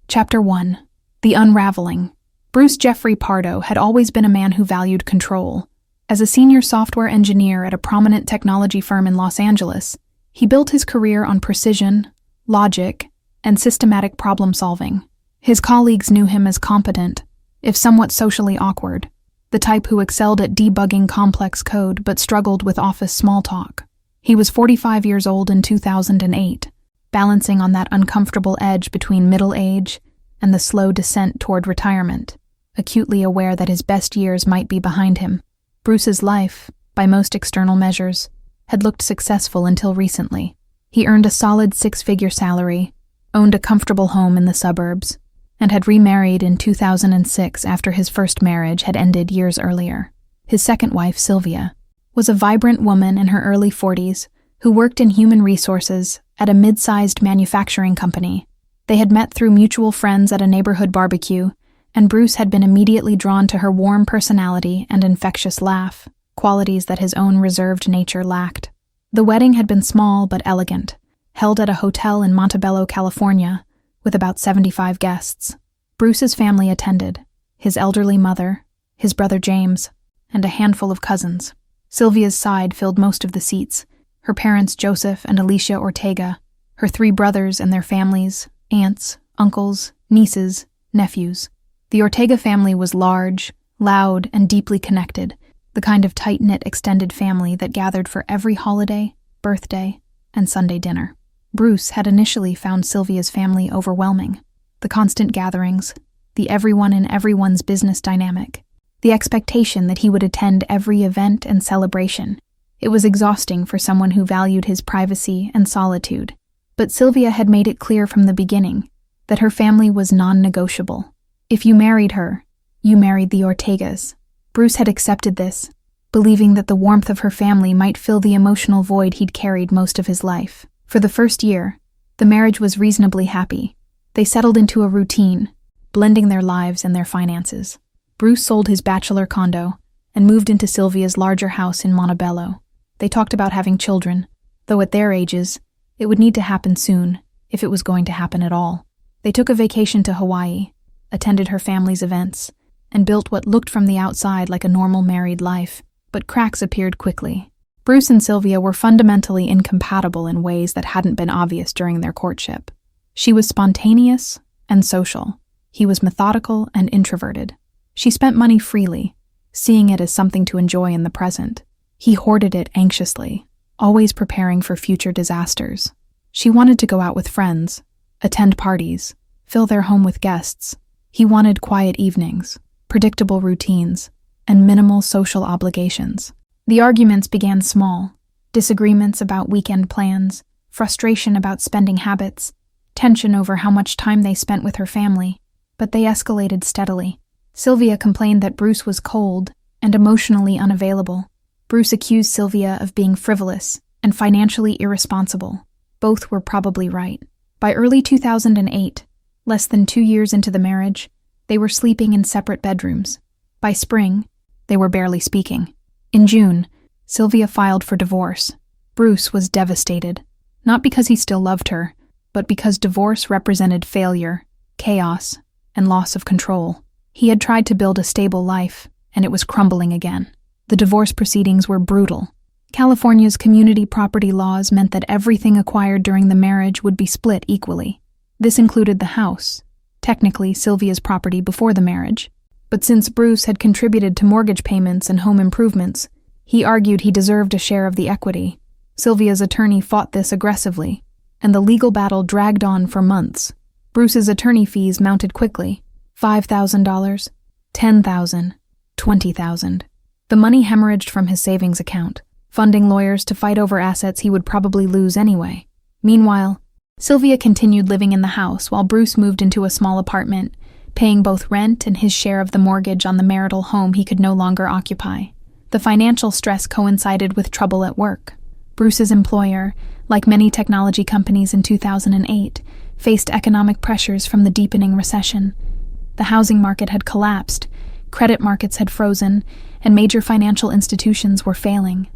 Chapter 1. The Unraveling. Bruce Jeffrey Pardo had always been a man who valued control. As a senior software engineer at a prominent technology firm in Los Angeles, he built his career on precision, logic, and systematic problem-solving. His colleagues knew him as competent, if somewhat socially awkward, the type who excelled at debugging complex code but struggled with office small talk. He was 45 years old in 2008, balancing on that uncomfortable edge between middle age and the slow descent toward retirement, acutely aware that his best years might be behind him. Bruce's life, by most external measures, had looked successful until recently. He earned a solid six-figure salary, owned a comfortable home in the suburbs, and had remarried in 2006 after his first marriage had ended years earlier. His second wife, Sylvia, was a vibrant woman in her early 40s who worked in human resources at a mid-sized manufacturing company. They had met through mutual friends at a neighborhood barbecue, and Bruce had been immediately drawn to her warm personality and infectious laugh, qualities that his own reserved nature lacked. The wedding had been small but elegant, held at a hotel in Montebello, California, with about 75 guests. Bruce's family attended, his elderly mother, his brother James, and a handful of cousins. Sylvia's side filled most of the seats, her parents Joseph and Alicia Ortega, her three brothers and their families, aunts, uncles, nieces, nephews. The Ortega family was large, loud, and deeply connected, the kind of tight-knit extended family that gathered for every holiday, birthday, and Sunday dinner. Bruce had initially found Sylvia's family overwhelming. The constant gatherings, the everyone in everyone's business dynamic, the expectation that he would attend every event and celebration. It was exhausting for someone who valued his privacy and solitude. But Sylvia had made it clear from the beginning that her family was non-negotiable. If you married her, you married the Ortegas. Bruce had accepted this, believing that the warmth of her family might fill the emotional void he'd carried most of his life. For the first year, the marriage was reasonably happy. They settled into a routine, blending their lives and their finances. Bruce sold his bachelor condo and moved into Sylvia's larger house in Montebello. They talked about having children, though at their ages, it would need to happen soon, if it was going to happen at all. They took a vacation to Hawaii, attended her family's events, and built what looked from the outside like a normal married life, but cracks appeared quickly. Bruce and Sylvia were fundamentally incompatible in ways that hadn't been obvious during their courtship. She was spontaneous and social. He was methodical and introverted. She spent money freely, seeing it as something to enjoy in the present. He hoarded it anxiously, always preparing for future disasters. She wanted to go out with friends, attend parties, fill their home with guests. He wanted quiet evenings, predictable routines, and minimal social obligations. The arguments began small: disagreements about weekend plans, frustration about spending habits, tension over how much time they spent with her family, but they escalated steadily. Sylvia complained that Bruce was cold and emotionally unavailable. Bruce accused Sylvia of being frivolous and financially irresponsible. Both were probably right. By early 2008, less than 2 years into the marriage, they were sleeping in separate bedrooms. By spring, they were barely speaking. In June, Sylvia filed for divorce. Bruce was devastated, not because he still loved her, but because divorce represented failure, chaos, and loss of control. He had tried to build a stable life, and it was crumbling again. The divorce proceedings were brutal. California's community property laws meant that everything acquired during the marriage would be split equally. This included the house, technically Sylvia's property before the marriage. But since Bruce had contributed to mortgage payments and home improvements, he argued he deserved a share of the equity. Sylvia's attorney fought this aggressively, and the legal battle dragged on for months. Bruce's attorney fees mounted quickly: $5,000, $10,000, $20,000. The money hemorrhaged from his savings account, funding lawyers to fight over assets he would probably lose anyway. Meanwhile, Sylvia continued living in the house while Bruce moved into a small apartment, paying both rent and his share of the mortgage on the marital home he could no longer occupy. The financial stress coincided with trouble at work. Bruce's employer, like many technology companies in 2008, faced economic pressures from the deepening recession. The housing market had collapsed, credit markets had frozen, and major financial institutions were failing.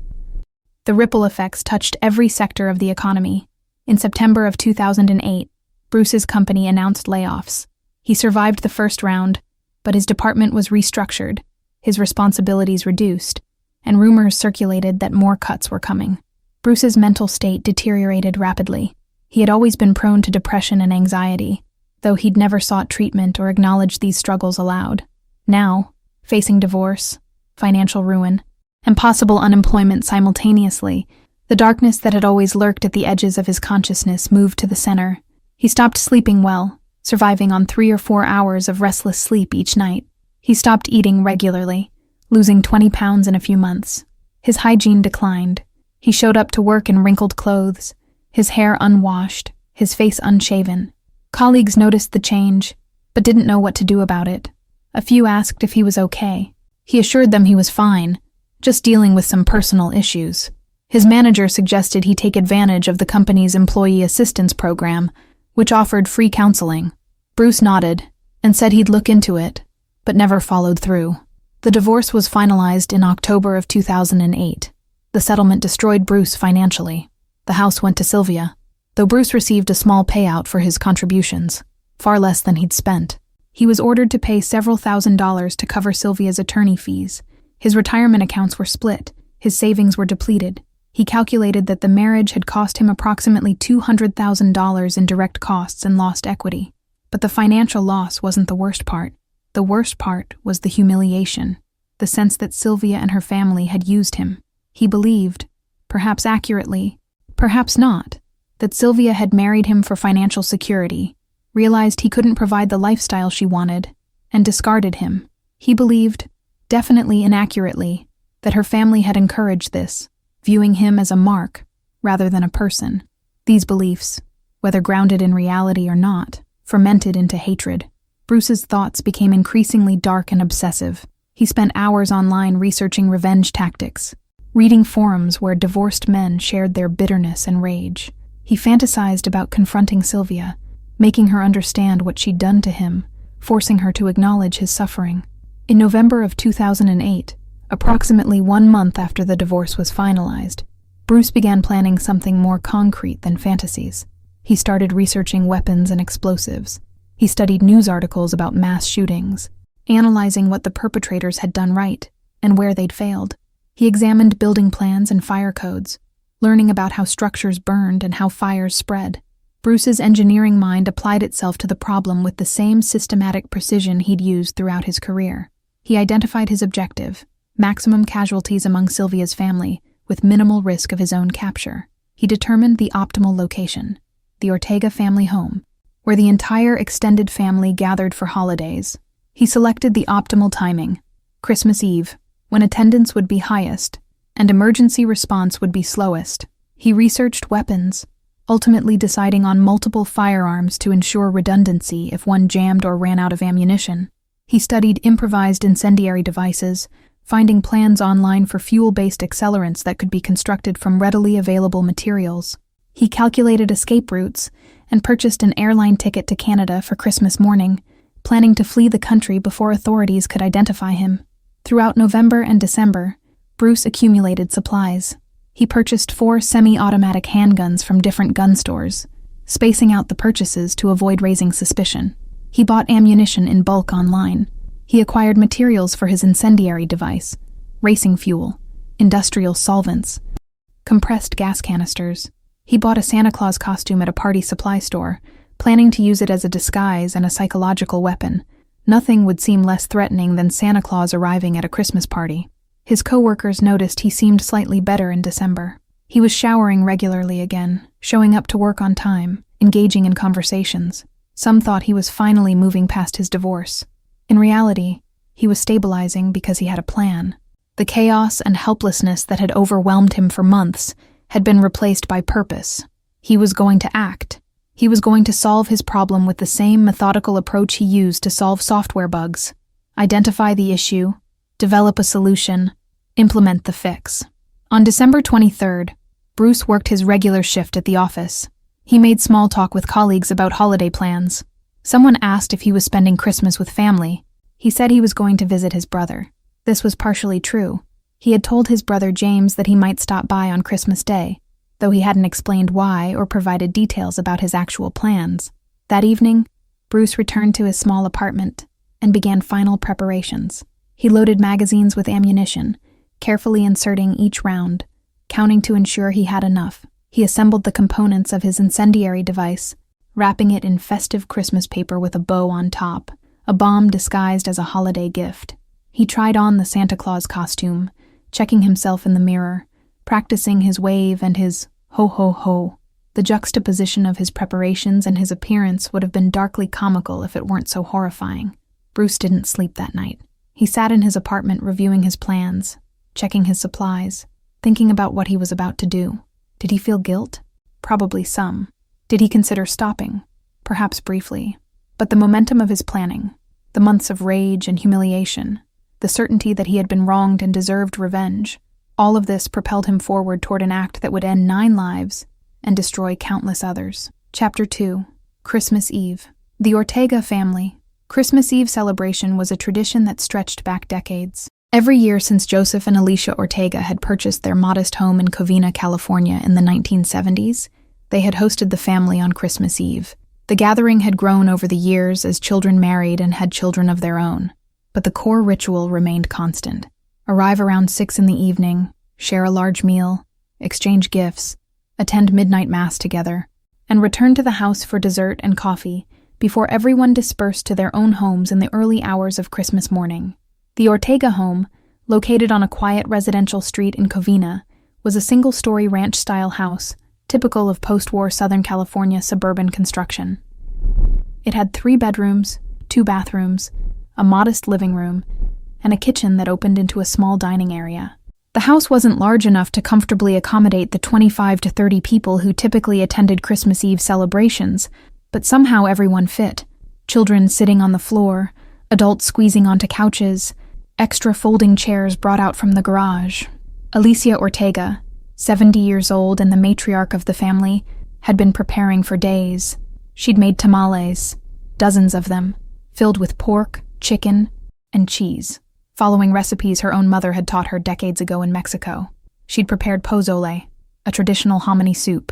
The ripple effects touched every sector of the economy. In September of 2008, Bruce's company announced layoffs. He survived the first round, but his department was restructured, his responsibilities reduced, and rumors circulated that more cuts were coming. Bruce's mental state deteriorated rapidly. He had always been prone to depression and anxiety, though he'd never sought treatment or acknowledged these struggles aloud. Now, facing divorce, financial ruin, and possible unemployment simultaneously, the darkness that had always lurked at the edges of his consciousness moved to the center. He stopped sleeping well, surviving on 3 or 4 hours of restless sleep each night. He stopped eating regularly, losing 20 pounds in a few months. His hygiene declined. He showed up to work in wrinkled clothes, his hair unwashed, his face unshaven. Colleagues noticed the change, but didn't know what to do about it. A few asked if he was okay. He assured them he was fine, just dealing with some personal issues. His manager suggested he take advantage of the company's employee assistance program, which offered free counseling. Bruce nodded and said he'd look into it, but never followed through. The divorce was finalized in October of 2008. The settlement destroyed Bruce financially. The house went to Sylvia, though Bruce received a small payout for his contributions, far less than he'd spent. He was ordered to pay several $1,000s to cover Sylvia's attorney fees. His retirement accounts were split. His savings were depleted. He calculated that the marriage had cost him approximately $200,000 in direct costs and lost equity. But the financial loss wasn't the worst part. The worst part was the humiliation, the sense that Sylvia and her family had used him. He believed, perhaps accurately, perhaps not, that Sylvia had married him for financial security, realized he couldn't provide the lifestyle she wanted, and discarded him. He believed, definitely inaccurately, that her family had encouraged this, viewing him as a mark rather than a person. These beliefs, whether grounded in reality or not, fermented into hatred. Bruce's thoughts became increasingly dark and obsessive. He spent hours online researching revenge tactics, reading forums where divorced men shared their bitterness and rage. He fantasized about confronting Sylvia, making her understand what she'd done to him, forcing her to acknowledge his suffering. In November of 2008, approximately 1 month after the divorce was finalized, Bruce began planning something more concrete than fantasies. He started researching weapons and explosives. He studied news articles about mass shootings, analyzing what the perpetrators had done right and where they'd failed. He examined building plans and fire codes, learning about how structures burned and how fires spread. Bruce's engineering mind applied itself to the problem with the same systematic precision he'd used throughout his career. He identified his objective: maximum casualties among Sylvia's family, with minimal risk of his own capture. He determined the optimal location: the Ortega family home, where the entire extended family gathered for holidays. He selected the optimal timing: Christmas Eve, when attendance would be highest and emergency response would be slowest. He researched weapons, ultimately deciding on multiple firearms to ensure redundancy if one jammed or ran out of ammunition. He studied improvised incendiary devices, finding plans online for fuel-based accelerants that could be constructed from readily available materials. He calculated escape routes and purchased an airline ticket to Canada for Christmas morning, planning to flee the country before authorities could identify him. Throughout November and December, Bruce accumulated supplies. He purchased 4 semi-automatic handguns from different gun stores, spacing out the purchases to avoid raising suspicion. He bought ammunition in bulk online. He acquired materials for his incendiary device: racing fuel, industrial solvents, compressed gas canisters. He bought a Santa Claus costume at a party supply store, planning to use it as a disguise and a psychological weapon. Nothing would seem less threatening than Santa Claus arriving at a Christmas party. His co-workers noticed he seemed slightly better in December. He was showering regularly again, showing up to work on time, engaging in conversations. Some thought he was finally moving past his divorce. In reality, he was stabilizing because he had a plan. The chaos and helplessness that had overwhelmed him for months had been replaced by purpose. He was going to act. He was going to solve his problem with the same methodical approach he used to solve software bugs: identify the issue, develop a solution, implement the fix. On December 23rd, Bruce worked his regular shift at the office. He made small talk with colleagues about holiday plans. Someone asked if he was spending Christmas with family. He said he was going to visit his brother. This was partially true. He had told his brother James that he might stop by on Christmas Day, though he hadn't explained why or provided details about his actual plans. That evening, Bruce returned to his small apartment and began final preparations. He loaded magazines with ammunition, carefully inserting each round, counting to ensure he had enough. He assembled the components of his incendiary device, wrapping it in festive Christmas paper with a bow on top, a bomb disguised as a holiday gift. He tried on the Santa Claus costume, checking himself in the mirror, practicing his wave and his ho ho ho. The juxtaposition of his preparations and his appearance would have been darkly comical if it weren't so horrifying. Bruce didn't sleep that night. He sat in his apartment reviewing his plans, checking his supplies, thinking about what he was about to do. Did he feel guilt? Probably some. Did he consider stopping? Perhaps briefly. But the momentum of his planning, the months of rage and humiliation, the certainty that he had been wronged and deserved revenge, all of this propelled him forward toward an act that would end 9 lives and destroy countless others. Chapter 2. Christmas Eve. The Ortega family. Christmas Eve celebration was a tradition that stretched back decades. Every year since Joseph and Alicia Ortega had purchased their modest home in Covina, California in the 1970s, they had hosted the family on Christmas Eve. The gathering had grown over the years as children married and had children of their own, but the core ritual remained constant. Arrive around 6 in the evening, share a large meal, exchange gifts, attend midnight mass together, and return to the house for dessert and coffee before everyone dispersed to their own homes in the early hours of Christmas morning. The Ortega home, located on a quiet residential street in Covina, was a single-story ranch-style house, typical of post-war Southern California suburban construction. It had 3 bedrooms, 2 bathrooms, a modest living room, and a kitchen that opened into a small dining area. The house wasn't large enough to comfortably accommodate the 25 to 30 people who typically attended Christmas Eve celebrations, but somehow everyone fit. Children sitting on the floor, adults squeezing onto couches, extra folding chairs brought out from the garage. Alicia Ortega, 70 years old and the matriarch of the family, had been preparing for days. She'd made tamales, dozens of them, filled with pork, chicken, and cheese, following recipes her own mother had taught her decades ago in Mexico. She'd prepared pozole, a traditional hominy soup.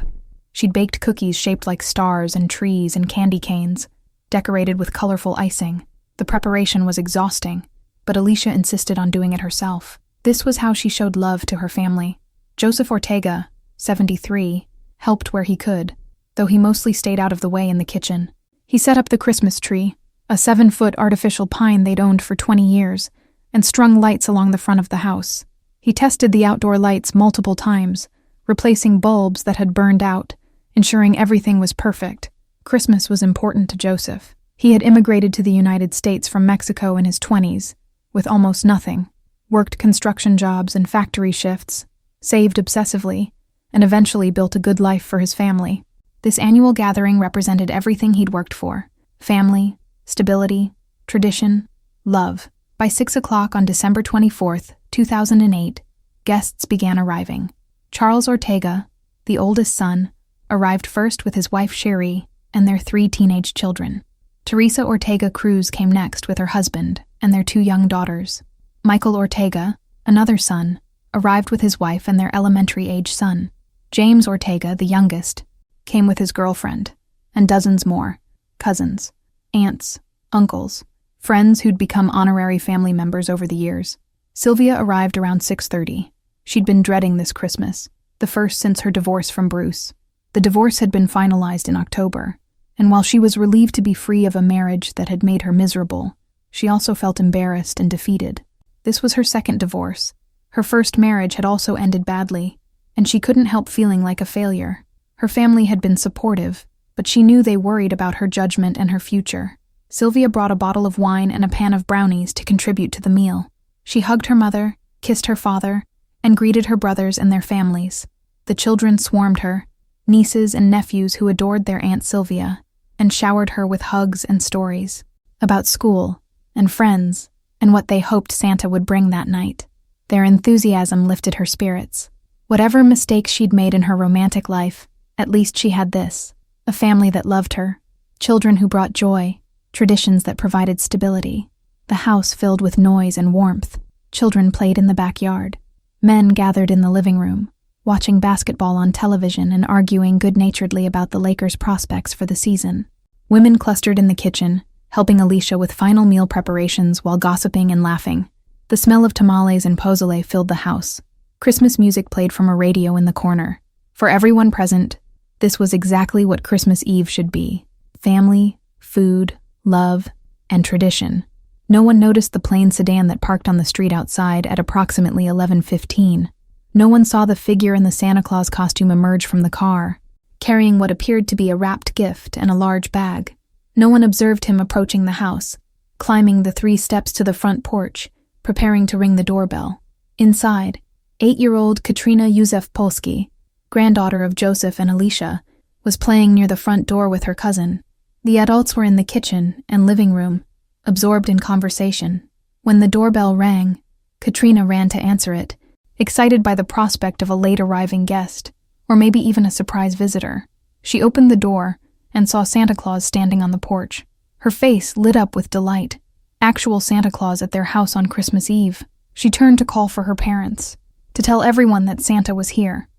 She'd baked cookies shaped like stars and trees and candy canes, decorated with colorful icing. The preparation was exhausting, but Alicia insisted on doing it herself. This was how she showed love to her family. Joseph Ortega, 73, helped where he could, though he mostly stayed out of the way in the kitchen. He set up the Christmas tree, a 7-foot artificial pine they'd owned for 20 years, and strung lights along the front of the house. He tested the outdoor lights multiple times, replacing bulbs that had burned out, ensuring everything was perfect. Christmas was important to Joseph. He had immigrated to the United States from Mexico in his 20s, with almost nothing, worked construction jobs and factory shifts, saved obsessively, and eventually built a good life for his family. This annual gathering represented everything he'd worked for: family, stability, tradition, love. By 6 o'clock on December 24th, 2008, guests began arriving. Charles Ortega, the oldest son, arrived first with his wife Sherry and their 3 teenage children. Teresa Ortega Cruz came next with her husband and their 2 young daughters. Michael Ortega, another son, arrived with his wife and their elementary-age son. James Ortega, the youngest, came with his girlfriend, and dozens more, cousins, aunts, uncles, friends who'd become honorary family members over the years. Sylvia arrived around 6:30. She'd been dreading this Christmas, the first since her divorce from Bruce. The divorce had been finalized in October, and while she was relieved to be free of a marriage that had made her miserable, she also felt embarrassed and defeated. This was her second divorce. Her first marriage had also ended badly, and she couldn't help feeling like a failure. Her family had been supportive, but she knew they worried about her judgment and her future. Sylvia brought a bottle of wine and a pan of brownies to contribute to the meal. She hugged her mother, kissed her father, and greeted her brothers and their families. The children swarmed her, nieces and nephews who adored their Aunt Sylvia, and showered her with hugs and stories about school and friends and what they hoped Santa would bring that night. Their enthusiasm lifted her spirits. Whatever mistakes she'd made in her romantic life, at least she had this: a family that loved her, children who brought joy, traditions that provided stability. The house filled with noise and warmth. Children played in the backyard. Men gathered in the living room, watching basketball on television and arguing good-naturedly about the Lakers' prospects for the season. Women clustered in the kitchen, helping Alicia with final meal preparations while gossiping and laughing. The smell of tamales and pozole filled the house. Christmas music played from a radio in the corner. For everyone present, this was exactly what Christmas Eve should be: family, food, love, and tradition. No one noticed the plain sedan that parked on the street outside at approximately 11:15. No one saw the figure in the Santa Claus costume emerge from the car, carrying what appeared to be a wrapped gift and a large bag. No one observed him approaching the house, climbing the 3 steps to the front porch, preparing to ring the doorbell. Inside, 8-year-old Katrina Polski, granddaughter of Joseph and Alicia, was playing near the front door with her cousin. The adults were in the kitchen and living room, absorbed in conversation. When the doorbell rang, Katrina ran to answer it, excited by the prospect of a late-arriving guest, or maybe even a surprise visitor. She opened the door and saw Santa Claus standing on the porch. Her face lit up with delight. Actual Santa Claus at their house on Christmas Eve. She turned to call for her parents, to tell everyone that Santa was here.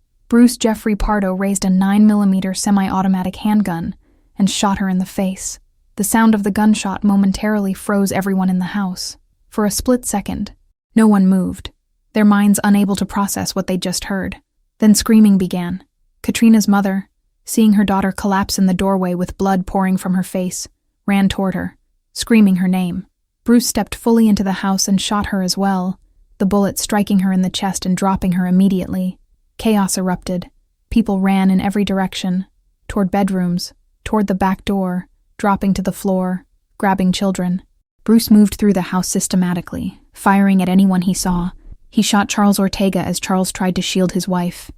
Jeffrey Pardo raised a 9mm semi-automatic handgun and shot her in the face. The sound of the gunshot momentarily froze everyone in the house. For a split second, no one moved, their minds unable to process what they'd just heard. Then screaming began. Katrina's mother, seeing her daughter collapse in the doorway with blood pouring from her face, ran toward her, screaming her name. Bruce stepped fully into the house and shot her as well, the bullet striking her in the chest and dropping her immediately. Chaos erupted. People ran in every direction, toward bedrooms, toward the back door, dropping to the floor, grabbing children. Bruce moved through the house systematically, firing at anyone he saw. He shot Charles Ortega as Charles tried to shield his wife.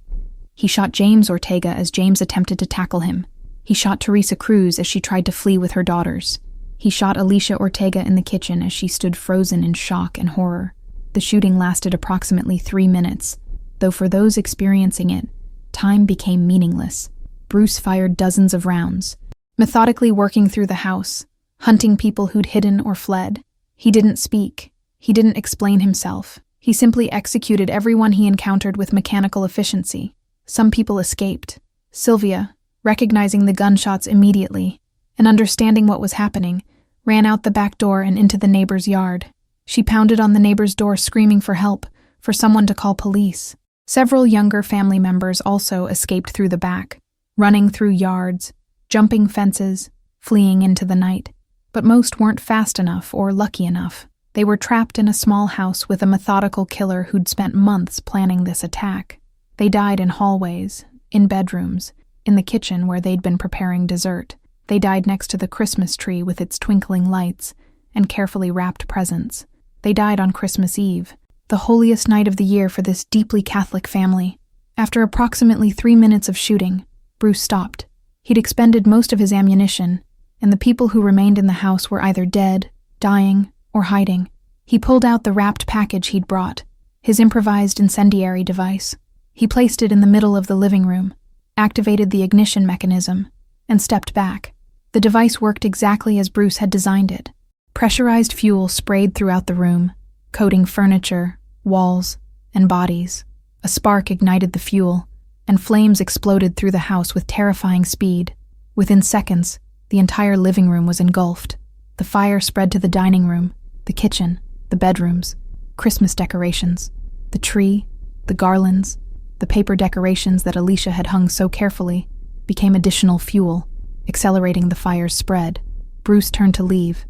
He shot James Ortega as James attempted to tackle him. He shot Teresa Cruz as she tried to flee with her daughters. He shot Alicia Ortega in the kitchen as she stood frozen in shock and horror. The shooting lasted approximately 3 minutes, though for those experiencing it, time became meaningless. Bruce fired dozens of rounds, methodically working through the house, hunting people who'd hidden or fled. He didn't speak. He didn't explain himself. He simply executed everyone he encountered with mechanical efficiency. Some people escaped. Sylvia, recognizing the gunshots immediately and understanding what was happening, ran out the back door and into the neighbor's yard. She pounded on the neighbor's door screaming for help, for someone to call police. Several younger family members also escaped through the back, running through yards, jumping fences, fleeing into the night. But most weren't fast enough or lucky enough. They were trapped in a small house with a methodical killer who'd spent months planning this attack. They died in hallways, in bedrooms, in the kitchen where they'd been preparing dessert. They died next to the Christmas tree with its twinkling lights and carefully wrapped presents. They died on Christmas Eve, the holiest night of the year for this deeply Catholic family. After approximately 3 minutes of shooting, Bruce stopped. He'd expended most of his ammunition, and the people who remained in the house were either dead, dying, or hiding. He pulled out the wrapped package he'd brought, his improvised incendiary device. He placed it in the middle of the living room, activated the ignition mechanism, and stepped back. The device worked exactly as Bruce had designed it. Pressurized fuel sprayed throughout the room, coating furniture, walls, and bodies. A spark ignited the fuel, and flames exploded through the house with terrifying speed. Within seconds, the entire living room was engulfed. The fire spread to the dining room, the kitchen, the bedrooms, Christmas decorations, the tree, the garlands, the paper decorations that Alicia had hung so carefully became additional fuel, accelerating the fire's spread. Bruce turned to leave,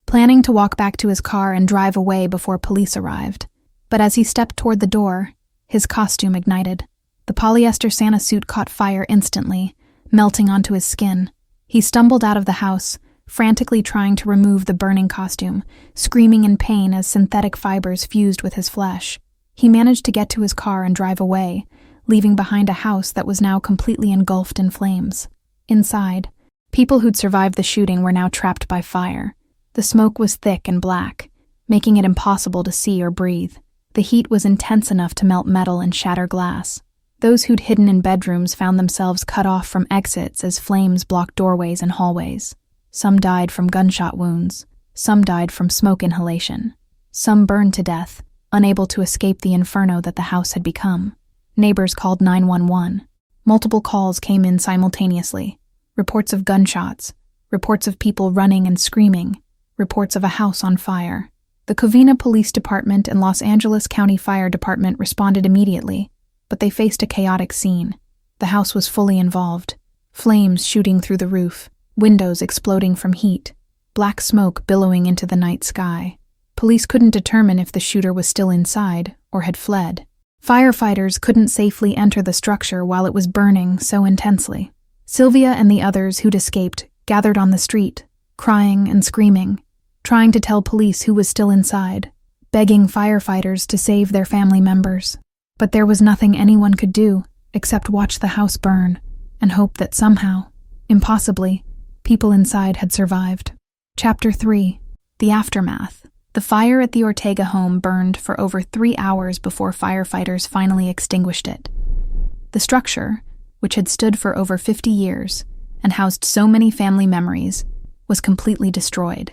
planning to walk back to his car and drive away before police arrived. But as he stepped toward the door, his costume ignited. The polyester Santa suit caught fire instantly, melting onto his skin. He stumbled out of the house, frantically trying to remove the burning costume, screaming in pain as synthetic fibers fused with his flesh. He managed to get to his car and drive away, leaving behind a house that was now completely engulfed in flames. Inside, people who'd survived the shooting were now trapped by fire. The smoke was thick and black, making it impossible to see or breathe. The heat was intense enough to melt metal and shatter glass. Those who'd hidden in bedrooms found themselves cut off from exits as flames blocked doorways and hallways. Some died from gunshot wounds. Some died from smoke inhalation. Some burned to death, unable to escape the inferno that the house had become. Neighbors called 911. Multiple calls came in simultaneously. Reports of gunshots, reports of people running and screaming, reports of a house on fire. The Covina Police Department and Los Angeles County Fire Department responded immediately, but they faced a chaotic scene. The house was fully involved. Flames shooting through the roof, windows exploding from heat, black smoke billowing into the night sky. Police couldn't determine if the shooter was still inside or had fled. Firefighters couldn't safely enter the structure while it was burning so intensely. Sylvia and the others who'd escaped gathered on the street, crying and screaming, trying to tell police who was still inside, begging firefighters to save their family members. But there was nothing anyone could do except watch the house burn and hope that somehow, impossibly, people inside had survived. Chapter 3. The Aftermath. The fire at the Ortega home burned for over 3 hours before firefighters finally extinguished it. The structure, which had stood for over 50 years and housed so many family memories, was completely destroyed.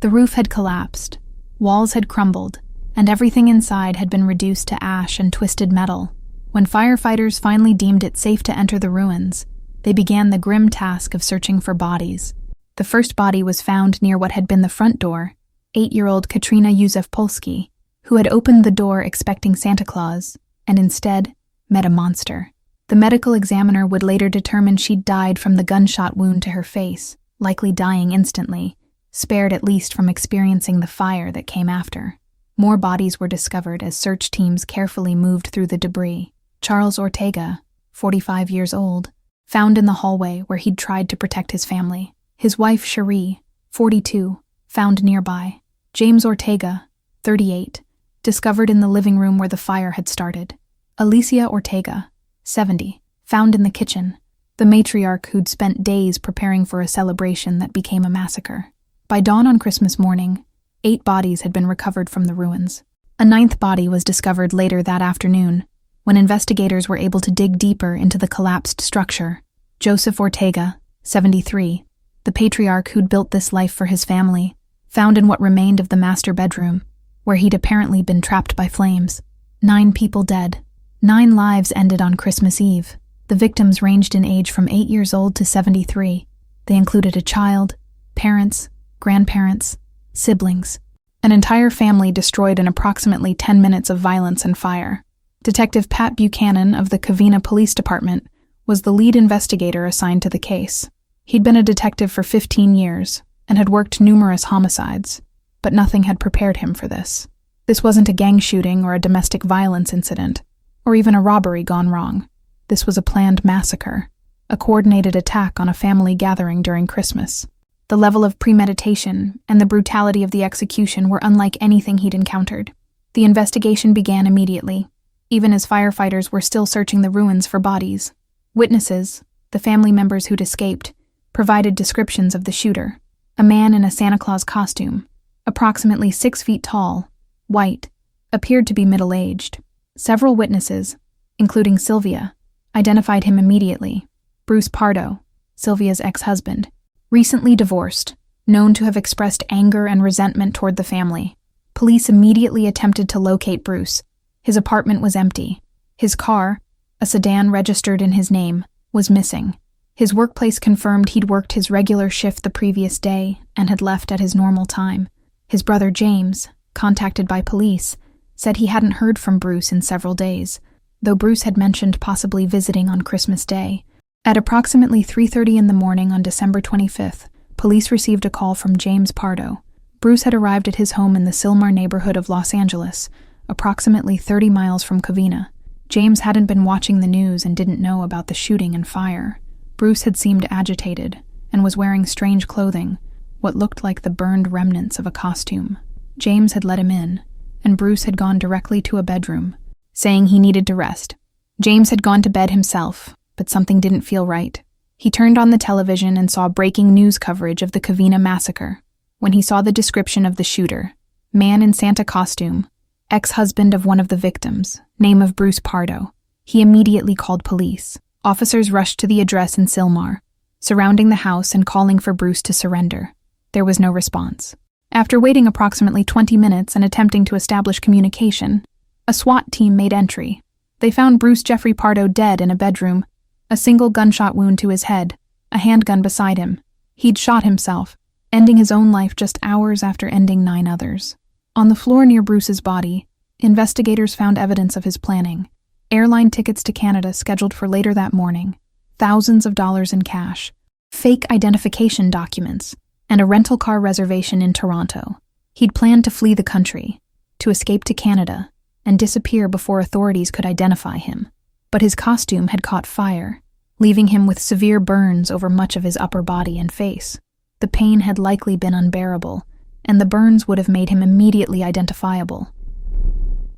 The roof had collapsed, walls had crumbled, and everything inside had been reduced to ash and twisted metal. When firefighters finally deemed it safe to enter the ruins, they began the grim task of searching for bodies. The first body was found near what had been the front door, 8-year-old Katrina Polski, who had opened the door expecting Santa Claus, and instead met a monster. The medical examiner would later determine she'd died from the gunshot wound to her face, likely dying instantly, spared at least from experiencing the fire that came after. More bodies were discovered as search teams carefully moved through the debris. Charles Ortega, 45 years old, found in the hallway where he'd tried to protect his family. His wife Cherie, 42, found nearby. James Ortega, 38, discovered in the living room where the fire had started. Alicia Ortega, 70, found in the kitchen, the matriarch who'd spent days preparing for a celebration that became a massacre. By dawn on Christmas morning, 8 bodies had been recovered from the ruins. A 9th body was discovered later that afternoon, when investigators were able to dig deeper into the collapsed structure. Joseph Ortega, 73, the patriarch who'd built this life for his family, found in what remained of the master bedroom, where he'd apparently been trapped by flames. 9 people dead. 9 lives ended on Christmas Eve. The victims ranged in age from 8 years old to 73. They included a child, parents, grandparents, siblings. An entire family destroyed in approximately 10 minutes of violence and fire. Detective Pat Buchanan of the Covina Police Department was the lead investigator assigned to the case. He'd been a detective for 15 years and had worked numerous homicides, but nothing had prepared him for this. This wasn't a gang shooting or a domestic violence incident, or even a robbery gone wrong. This was a planned massacre, a coordinated attack on a family gathering during Christmas. The level of premeditation and the brutality of the execution were unlike anything he'd encountered. The investigation began immediately, even as firefighters were still searching the ruins for bodies. Witnesses, the family members who'd escaped, provided descriptions of the shooter. A man in a Santa Claus costume, approximately 6 feet tall, white, appeared to be middle-aged. Several witnesses, including Sylvia, identified him immediately. Bruce Pardo, Sylvia's ex-husband, recently divorced, known to have expressed anger and resentment toward the family. Police immediately attempted to locate Bruce. His apartment was empty. His car, a sedan registered in his name, was missing. His workplace confirmed he'd worked his regular shift the previous day and had left at his normal time. His brother James, contacted by police, said he hadn't heard from Bruce in several days, though Bruce had mentioned possibly visiting on Christmas Day. At approximately 3:30 in the morning on December 25th, police received a call from James Pardo. Bruce had arrived at his home in the Sylmar neighborhood of Los Angeles, approximately 30 miles from Covina. James hadn't been watching the news and didn't know about the shooting and fire. Bruce had seemed agitated and was wearing strange clothing, what looked like the burned remnants of a costume. James had let him in, and Bruce had gone directly to a bedroom, saying he needed to rest. James had gone to bed himself, but something didn't feel right. He turned on the television and saw breaking news coverage of the Covina massacre. When he saw the description of the shooter, man in Santa costume, ex-husband of one of the victims, name of Bruce Pardo, he immediately called police. Officers rushed to the address in Sylmar, surrounding the house and calling for Bruce to surrender. There was no response. After waiting approximately 20 minutes and attempting to establish communication, a SWAT team made entry. They found Bruce Jeffrey Pardo dead in a bedroom, a single gunshot wound to his head, a handgun beside him. He'd shot himself, ending his own life just hours after ending 9 others. On the floor near Bruce's body, investigators found evidence of his planning. Airline tickets to Canada scheduled for later that morning, thousands of dollars in cash, fake identification documents, and a rental car reservation in Toronto. He'd planned to flee the country, to escape to Canada, and disappear before authorities could identify him. But his costume had caught fire, leaving him with severe burns over much of his upper body and face. The pain had likely been unbearable, and the burns would have made him immediately identifiable.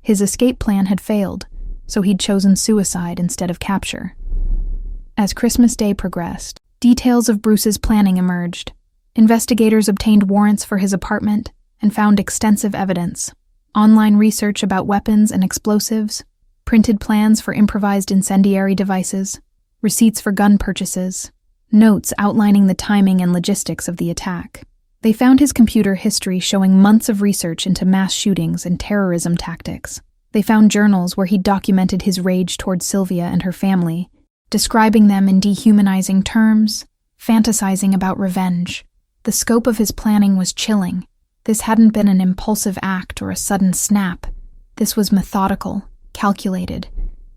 His escape plan had failed, so he'd chosen suicide instead of capture. As Christmas Day progressed, details of Bruce's planning emerged. Investigators obtained warrants for his apartment and found extensive evidence: online research about weapons and explosives, printed plans for improvised incendiary devices, receipts for gun purchases, notes outlining the timing and logistics of the attack. They found his computer history showing months of research into mass shootings and terrorism tactics. They found journals where he documented his rage toward Sylvia and her family, describing them in dehumanizing terms, fantasizing about revenge. The scope of his planning was chilling. This hadn't been an impulsive act or a sudden snap. This was methodical, calculated,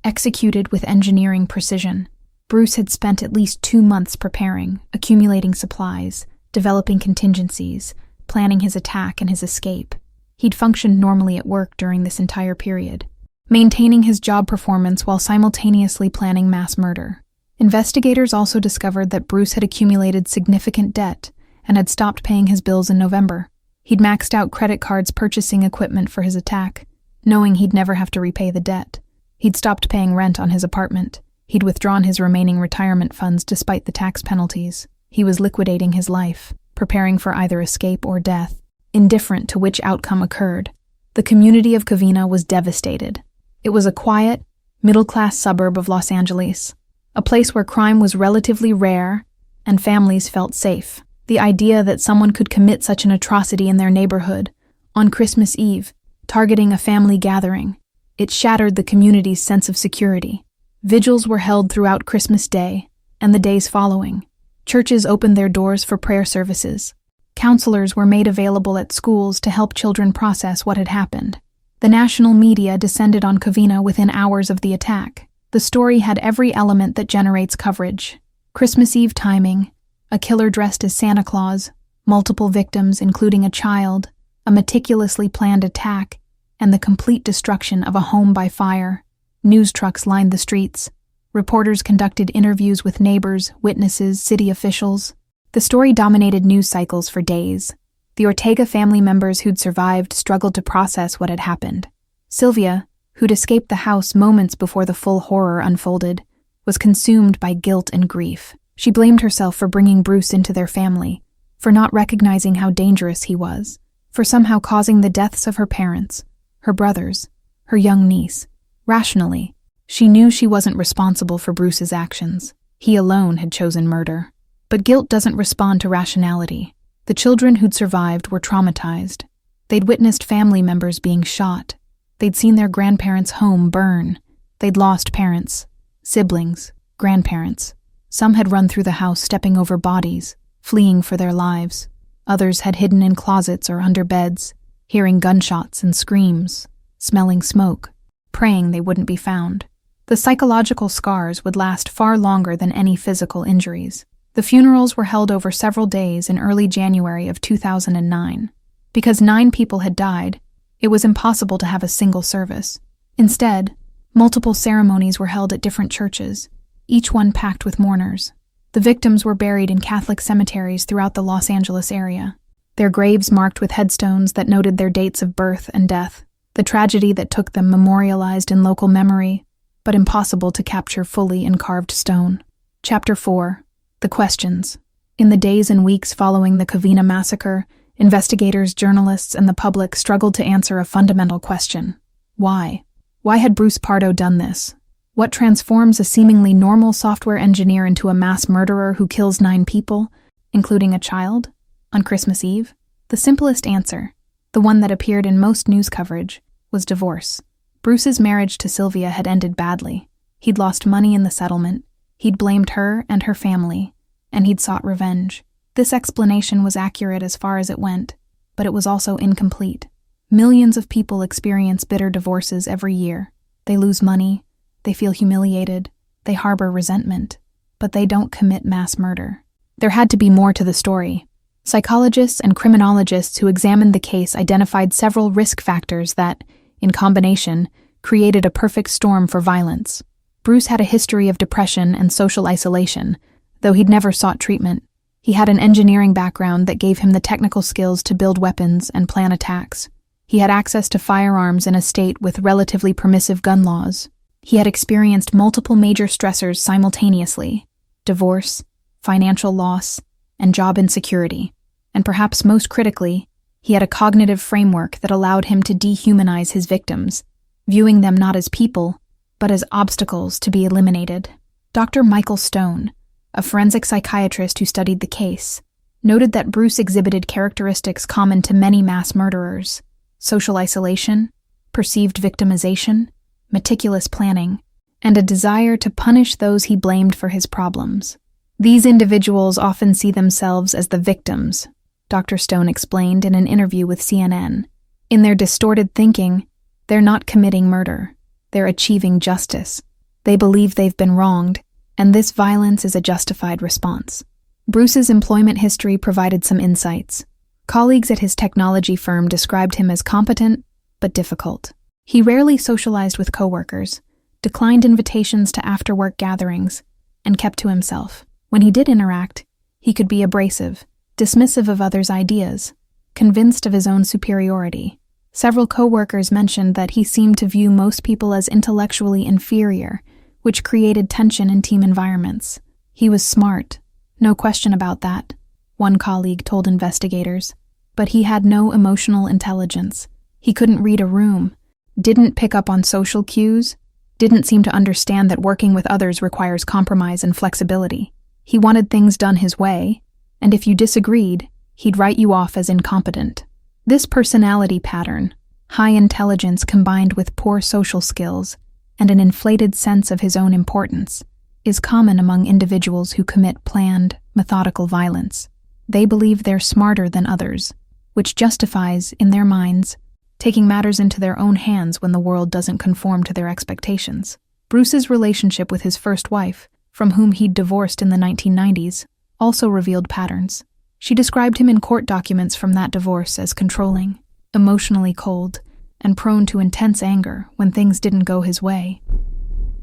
executed with engineering precision. Bruce had spent at least 2 months preparing, accumulating supplies, developing contingencies, planning his attack and his escape. He'd functioned normally at work during this entire period, maintaining his job performance while simultaneously planning mass murder. Investigators also discovered that Bruce had accumulated significant debt and had stopped paying his bills in November. He'd maxed out credit cards purchasing equipment for his attack, knowing he'd never have to repay the debt. He'd stopped paying rent on his apartment. He'd withdrawn his remaining retirement funds despite the tax penalties. He was liquidating his life, preparing for either escape or death, indifferent to which outcome occurred. The community of Covina was devastated. It was a quiet, middle-class suburb of Los Angeles, a place where crime was relatively rare and families felt safe. The idea that someone could commit such an atrocity in their neighborhood, on Christmas Eve, targeting a family gathering, it shattered the community's sense of security. Vigils were held throughout Christmas Day and the days following. Churches opened their doors for prayer services. Counselors were made available at schools to help children process what had happened. The national media descended on Covina within hours of the attack. The story had every element that generates coverage: Christmas Eve timing, a killer dressed as Santa Claus, multiple victims including a child, a meticulously planned attack, and the complete destruction of a home by fire. News trucks lined the streets. Reporters conducted interviews with neighbors, witnesses, city officials. The story dominated news cycles for days. The Ortega family members who'd survived struggled to process what had happened. Sylvia, who'd escaped the house moments before the full horror unfolded, was consumed by guilt and grief. She blamed herself for bringing Bruce into their family, for not recognizing how dangerous he was, for somehow causing the deaths of her parents, her brothers, her young niece. Rationally, she knew she wasn't responsible for Bruce's actions. He alone had chosen murder. But guilt doesn't respond to rationality. The children who'd survived were traumatized. They'd witnessed family members being shot. They'd seen their grandparents' home burn. They'd lost parents, siblings, grandparents. Some had run through the house stepping over bodies, fleeing for their lives. Others had hidden in closets or under beds, hearing gunshots and screams, smelling smoke, praying they wouldn't be found. The psychological scars would last far longer than any physical injuries. The funerals were held over several days in early January of 2009. Because 9 people had died, it was impossible to have a single service. Instead, multiple ceremonies were held at different churches, each one packed with mourners. The victims were buried in Catholic cemeteries throughout the Los Angeles area, their graves marked with headstones that noted their dates of birth and death. The tragedy that took them memorialized in local memory, but impossible to capture fully in carved stone. Chapter 4. The Questions. In the days and weeks following the Covina massacre, investigators, journalists, and the public struggled to answer a fundamental question. Why? Why had Bruce Pardo done this? What transforms a seemingly normal software engineer into a mass murderer who kills 9 people, including a child, on Christmas Eve? The simplest answer, the one that appeared in most news coverage, was divorce. Bruce's marriage to Sylvia had ended badly. He'd lost money in the settlement, he'd blamed her and her family, and he'd sought revenge. This explanation was accurate as far as it went, but it was also incomplete. Millions of people experience bitter divorces every year. They lose money, they feel humiliated, they harbor resentment, but they don't commit mass murder. There had to be more to the story. Psychologists and criminologists who examined the case identified several risk factors that, in combination, created a perfect storm for violence. Bruce had a history of depression and social isolation, though he'd never sought treatment. He had an engineering background that gave him the technical skills to build weapons and plan attacks. He had access to firearms in a state with relatively permissive gun laws. He had experienced multiple major stressors simultaneously: divorce, financial loss, and job insecurity. And perhaps most critically, he had a cognitive framework that allowed him to dehumanize his victims, viewing them not as people, but as obstacles to be eliminated. Dr. Michael Stone, a forensic psychiatrist who studied the case, noted that Bruce exhibited characteristics common to many mass murderers: social isolation, perceived victimization, meticulous planning, and a desire to punish those he blamed for his problems. These individuals often see themselves as the victims, Dr. Stone explained in an interview with CNN. In their distorted thinking, they're not committing murder. They're achieving justice. They believe they've been wronged, and this violence is a justified response. Bruce's employment history provided some insights. Colleagues at his technology firm described him as competent, but difficult. He rarely socialized with coworkers, declined invitations to after-work gatherings, and kept to himself. When he did interact, he could be abrasive, dismissive of others' ideas, convinced of his own superiority. Several coworkers mentioned that he seemed to view most people as intellectually inferior, which created tension in team environments. He was smart, no question about that, one colleague told investigators, but he had no emotional intelligence. He couldn't read a room, didn't pick up on social cues, didn't seem to understand that working with others requires compromise and flexibility. He wanted things done his way, and if you disagreed, he'd write you off as incompetent. This personality pattern, high intelligence combined with poor social skills and an inflated sense of his own importance, is common among individuals who commit planned, methodical violence. They believe they're smarter than others, which justifies, in their minds, taking matters into their own hands when the world doesn't conform to their expectations. Bruce's relationship with his first wife, from whom he'd divorced in the 1990s, also revealed patterns. She described him in court documents from that divorce as controlling, emotionally cold, and prone to intense anger when things didn't go his way.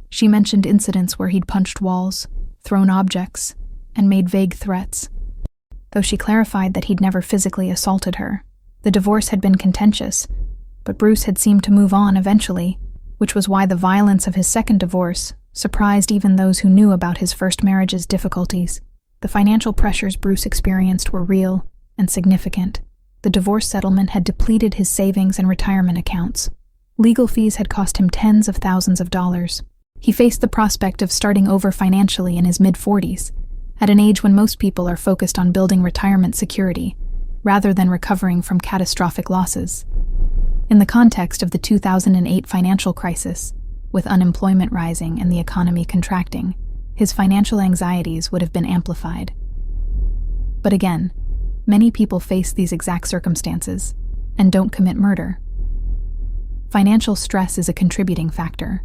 She mentioned incidents where he'd punched walls, thrown objects, and made vague threats, though she clarified that he'd never physically assaulted her. The divorce had been contentious, but Bruce had seemed to move on eventually, which was why the violence of his second divorce surprised even those who knew about his first marriage's difficulties. The financial pressures Bruce experienced were real and significant. The divorce settlement had depleted his savings and retirement accounts. Legal fees had cost him tens of thousands of dollars. He faced the prospect of starting over financially in his mid-40s, at an age when most people are focused on building retirement security, rather than recovering from catastrophic losses. In the context of the 2008 financial crisis, with unemployment rising and the economy contracting, his financial anxieties would have been amplified. But again, many people face these exact circumstances and don't commit murder. Financial stress is a contributing factor,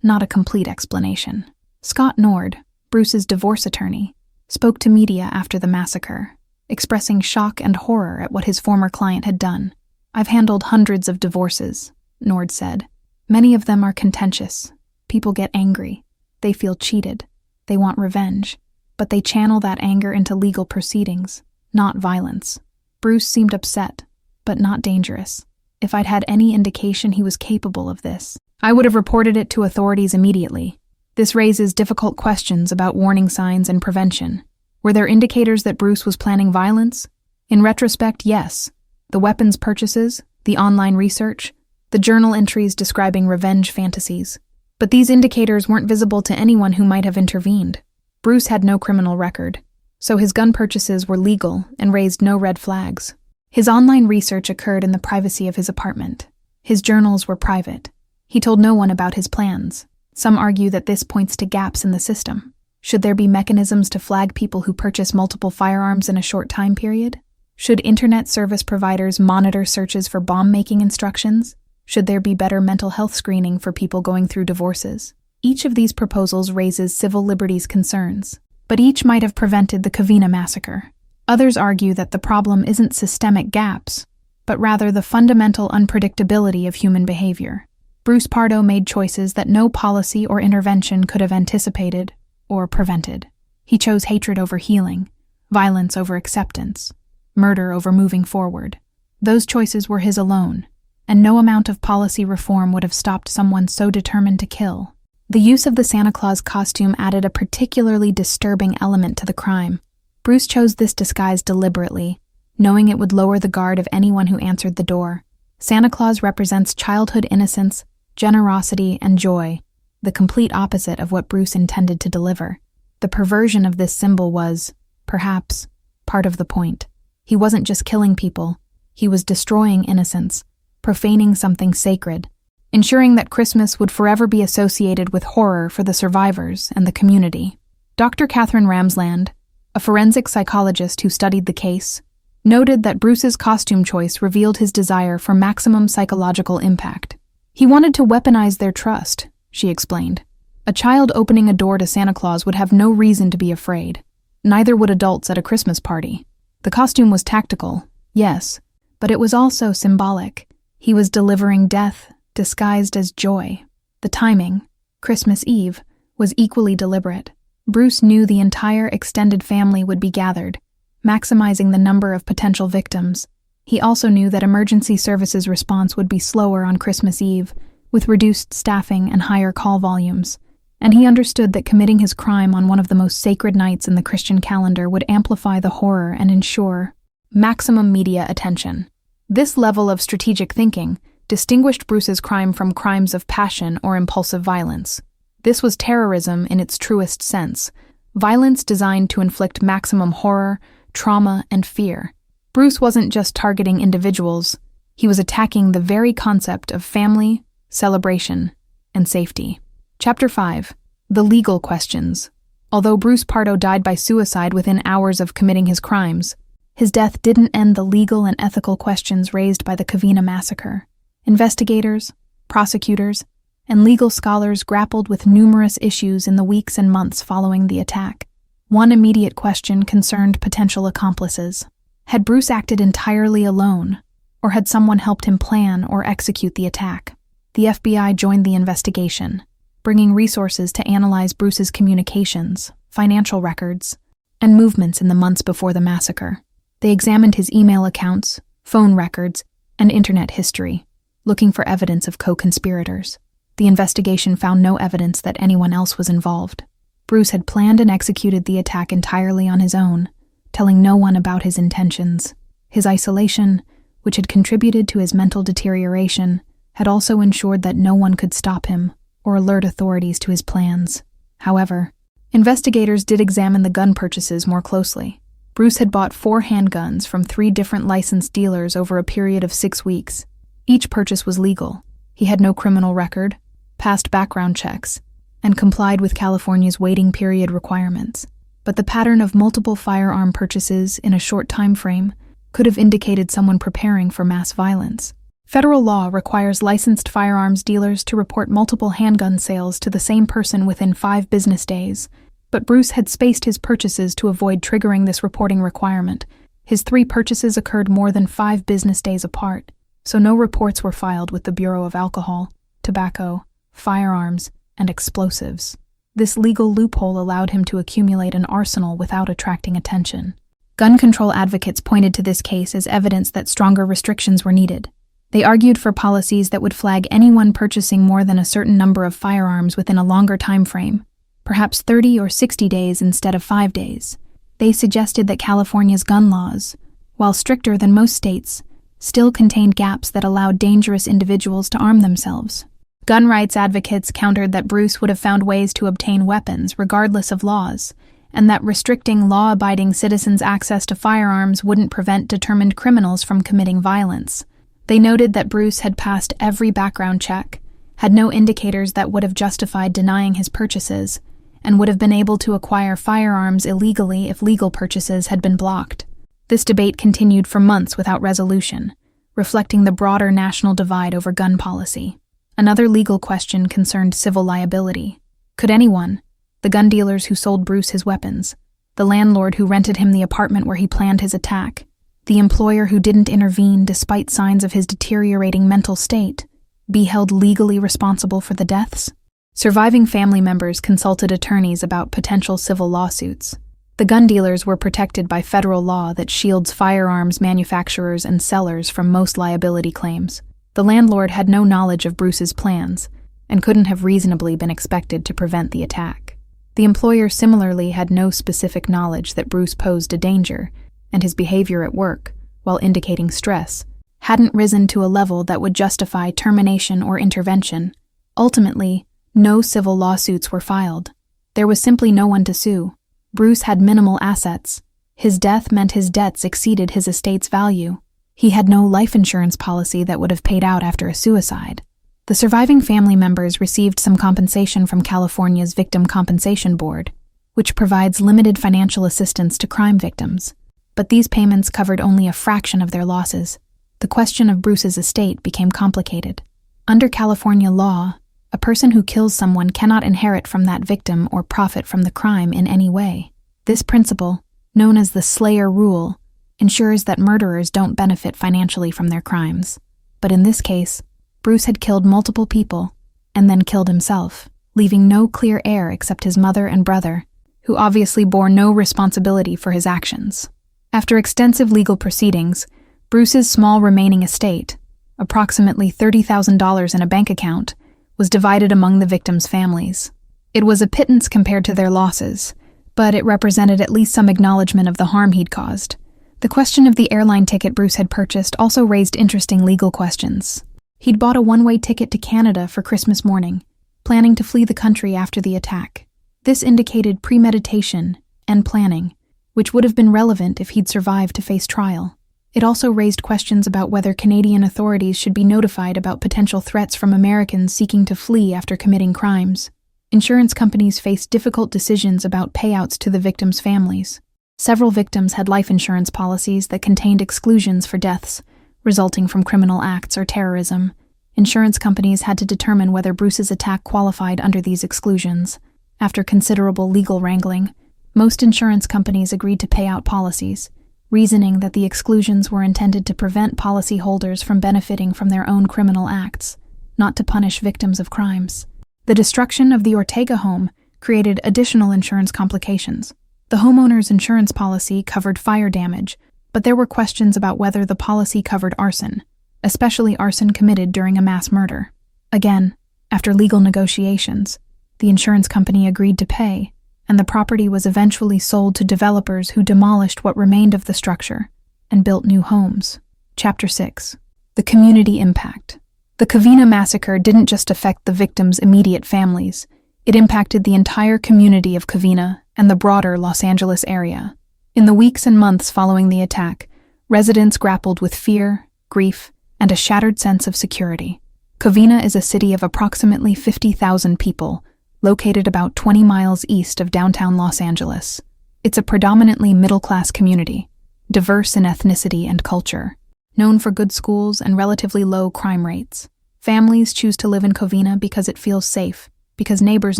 not a complete explanation. Scott Nord, Bruce's divorce attorney, spoke to media after the massacre, expressing shock and horror at what his former client had done. "I've handled hundreds of divorces," Nord said. "Many of them are contentious. People get angry. They feel cheated. They want revenge. But they channel that anger into legal proceedings, not violence." Bruce seemed upset, but not dangerous. "If I'd had any indication he was capable of this, I would have reported it to authorities immediately. This raises difficult questions about warning signs and prevention. Were there indicators that Bruce was planning violence? In retrospect, yes. The weapons purchases, the online research, the journal entries describing revenge fantasies. But these indicators weren't visible to anyone who might have intervened. Bruce had no criminal record, so his gun purchases were legal and raised no red flags. His online research occurred in the privacy of his apartment. His journals were private. He told no one about his plans. Some argue that this points to gaps in the system. Should there be mechanisms to flag people who purchase multiple firearms in a short time period? Should internet service providers monitor searches for bomb-making instructions? Should there be better mental health screening for people going through divorces? Each of these proposals raises civil liberties concerns, but each might have prevented the Covina massacre. Others argue that the problem isn't systemic gaps, but rather the fundamental unpredictability of human behavior. Bruce Pardo made choices that no policy or intervention could have anticipated or prevented. He chose hatred over healing, violence over acceptance, murder over moving forward. Those choices were his alone, and no amount of policy reform would have stopped someone so determined to kill. The use of the Santa Claus costume added a particularly disturbing element to the crime. Bruce chose this disguise deliberately, knowing it would lower the guard of anyone who answered the door. Santa Claus represents childhood innocence, generosity, and joy, the complete opposite of what Bruce intended to deliver. The perversion of this symbol was, perhaps, part of the point. He wasn't just killing people, he was destroying innocence, profaning something sacred, ensuring that Christmas would forever be associated with horror for the survivors and the community. Dr. Catherine Ramsland, a forensic psychologist who studied the case, noted that Bruce's costume choice revealed his desire for maximum psychological impact. He wanted to weaponize their trust, she explained. A child opening a door to Santa Claus would have no reason to be afraid. Neither would adults at a Christmas party. The costume was tactical, yes, but it was also symbolic. He was delivering death, disguised as joy. The timing, Christmas Eve, was equally deliberate. Bruce knew the entire extended family would be gathered, maximizing the number of potential victims. He also knew that emergency services response would be slower on Christmas Eve, with reduced staffing and higher call volumes. And he understood that committing his crime on one of the most sacred nights in the Christian calendar would amplify the horror and ensure maximum media attention. This level of strategic thinking distinguished Bruce's crime from crimes of passion or impulsive violence. This was terrorism in its truest sense, violence designed to inflict maximum horror, trauma, and fear. Bruce wasn't just targeting individuals, he was attacking the very concept of family, celebration, and safety. Chapter 5. The Legal Questions. Although Bruce Pardo died by suicide within hours of committing his crimes, his death didn't end the legal and ethical questions raised by the Covina massacre. Investigators, prosecutors, and legal scholars grappled with numerous issues in the weeks and months following the attack. One immediate question concerned potential accomplices. Had Bruce acted entirely alone, or had someone helped him plan or execute the attack? The FBI joined the investigation, bringing resources to analyze Bruce's communications, financial records, and movements in the months before the massacre. They examined his email accounts, phone records, and internet history, looking for evidence of co-conspirators. The investigation found no evidence that anyone else was involved. Bruce had planned and executed the attack entirely on his own, telling no one about his intentions. His isolation, which had contributed to his mental deterioration, had also ensured that no one could stop him or alert authorities to his plans. However, investigators did examine the gun purchases more closely. Bruce had bought 4 handguns from 3 different licensed dealers over a period of 6 weeks. Each purchase was legal. He had no criminal record, passed background checks, and complied with California's waiting period requirements. But the pattern of multiple firearm purchases in a short time frame could have indicated someone preparing for mass violence. Federal law requires licensed firearms dealers to report multiple handgun sales to the same person within 5 business days, but Bruce had spaced his purchases to avoid triggering this reporting requirement. His 3 purchases occurred more than 5 business days apart, so no reports were filed with the Bureau of Alcohol, Tobacco, Firearms, and Explosives. This legal loophole allowed him to accumulate an arsenal without attracting attention. Gun control advocates pointed to this case as evidence that stronger restrictions were needed. They argued for policies that would flag anyone purchasing more than a certain number of firearms within a longer time frame, perhaps 30 or 60 days instead of 5 days. They suggested that California's gun laws, while stricter than most states, still contained gaps that allowed dangerous individuals to arm themselves. Gun rights advocates countered that Bruce would have found ways to obtain weapons regardless of laws, and that restricting law-abiding citizens' access to firearms wouldn't prevent determined criminals from committing violence. They noted that Bruce had passed every background check, had no indicators that would have justified denying his purchases, and would have been able to acquire firearms illegally if legal purchases had been blocked. This debate continued for months without resolution, reflecting the broader national divide over gun policy. Another legal question concerned civil liability. Could anyone, the gun dealers who sold Bruce his weapons, the landlord who rented him the apartment where he planned his attack, the employer who didn't intervene despite signs of his deteriorating mental state, be held legally responsible for the deaths? Surviving family members consulted attorneys about potential civil lawsuits. The gun dealers were protected by federal law that shields firearms manufacturers and sellers from most liability claims. The landlord had no knowledge of Bruce's plans and couldn't have reasonably been expected to prevent the attack. The employer similarly had no specific knowledge that Bruce posed a danger, and his behavior at work, while indicating stress, hadn't risen to a level that would justify termination or intervention. Ultimately, no civil lawsuits were filed. There was simply no one to sue. Bruce had minimal assets. His death meant his debts exceeded his estate's value. He had no life insurance policy that would have paid out after a suicide. The surviving family members received some compensation from California's Victim Compensation Board, which provides limited financial assistance to crime victims. But these payments covered only a fraction of their losses. The question of Bruce's estate became complicated. Under California law, a person who kills someone cannot inherit from that victim or profit from the crime in any way. This principle, known as the Slayer Rule, ensures that murderers don't benefit financially from their crimes. But in this case, Bruce had killed multiple people and then killed himself, leaving no clear heir except his mother and brother, who obviously bore no responsibility for his actions. After extensive legal proceedings, Bruce's small remaining estate, approximately $30,000 in a bank account, was divided among the victims' families. It was a pittance compared to their losses, but it represented at least some acknowledgement of the harm he'd caused. The question of the airline ticket Bruce had purchased also raised interesting legal questions. He'd bought a one-way ticket to Canada for Christmas morning, planning to flee the country after the attack. This indicated premeditation and planning, which would have been relevant if he'd survived to face trial. It also raised questions about whether Canadian authorities should be notified about potential threats from Americans seeking to flee after committing crimes. Insurance companies faced difficult decisions about payouts to the victims' families. Several victims had life insurance policies that contained exclusions for deaths resulting from criminal acts or terrorism. Insurance companies had to determine whether Bruce's attack qualified under these exclusions. After considerable legal wrangling, most insurance companies agreed to pay out policies, reasoning that the exclusions were intended to prevent policyholders from benefiting from their own criminal acts, not to punish victims of crimes. The destruction of the Ortega home created additional insurance complications. The homeowner's insurance policy covered fire damage, but there were questions about whether the policy covered arson, especially arson committed during a mass murder. Again, after legal negotiations, the insurance company agreed to pay, and the property was eventually sold to developers who demolished what remained of the structure and built new homes. Chapter 6. The Community Impact. The Covina massacre didn't just affect the victims' immediate families, it impacted the entire community of Covina and the broader Los Angeles area. In the weeks and months following the attack, residents grappled with fear, grief, and a shattered sense of security. Covina is a city of approximately 50,000 people, located about 20 miles east of downtown Los Angeles. It's a predominantly middle-class community, diverse in ethnicity and culture, known for good schools and relatively low crime rates. Families choose to live in Covina because it feels safe, because neighbors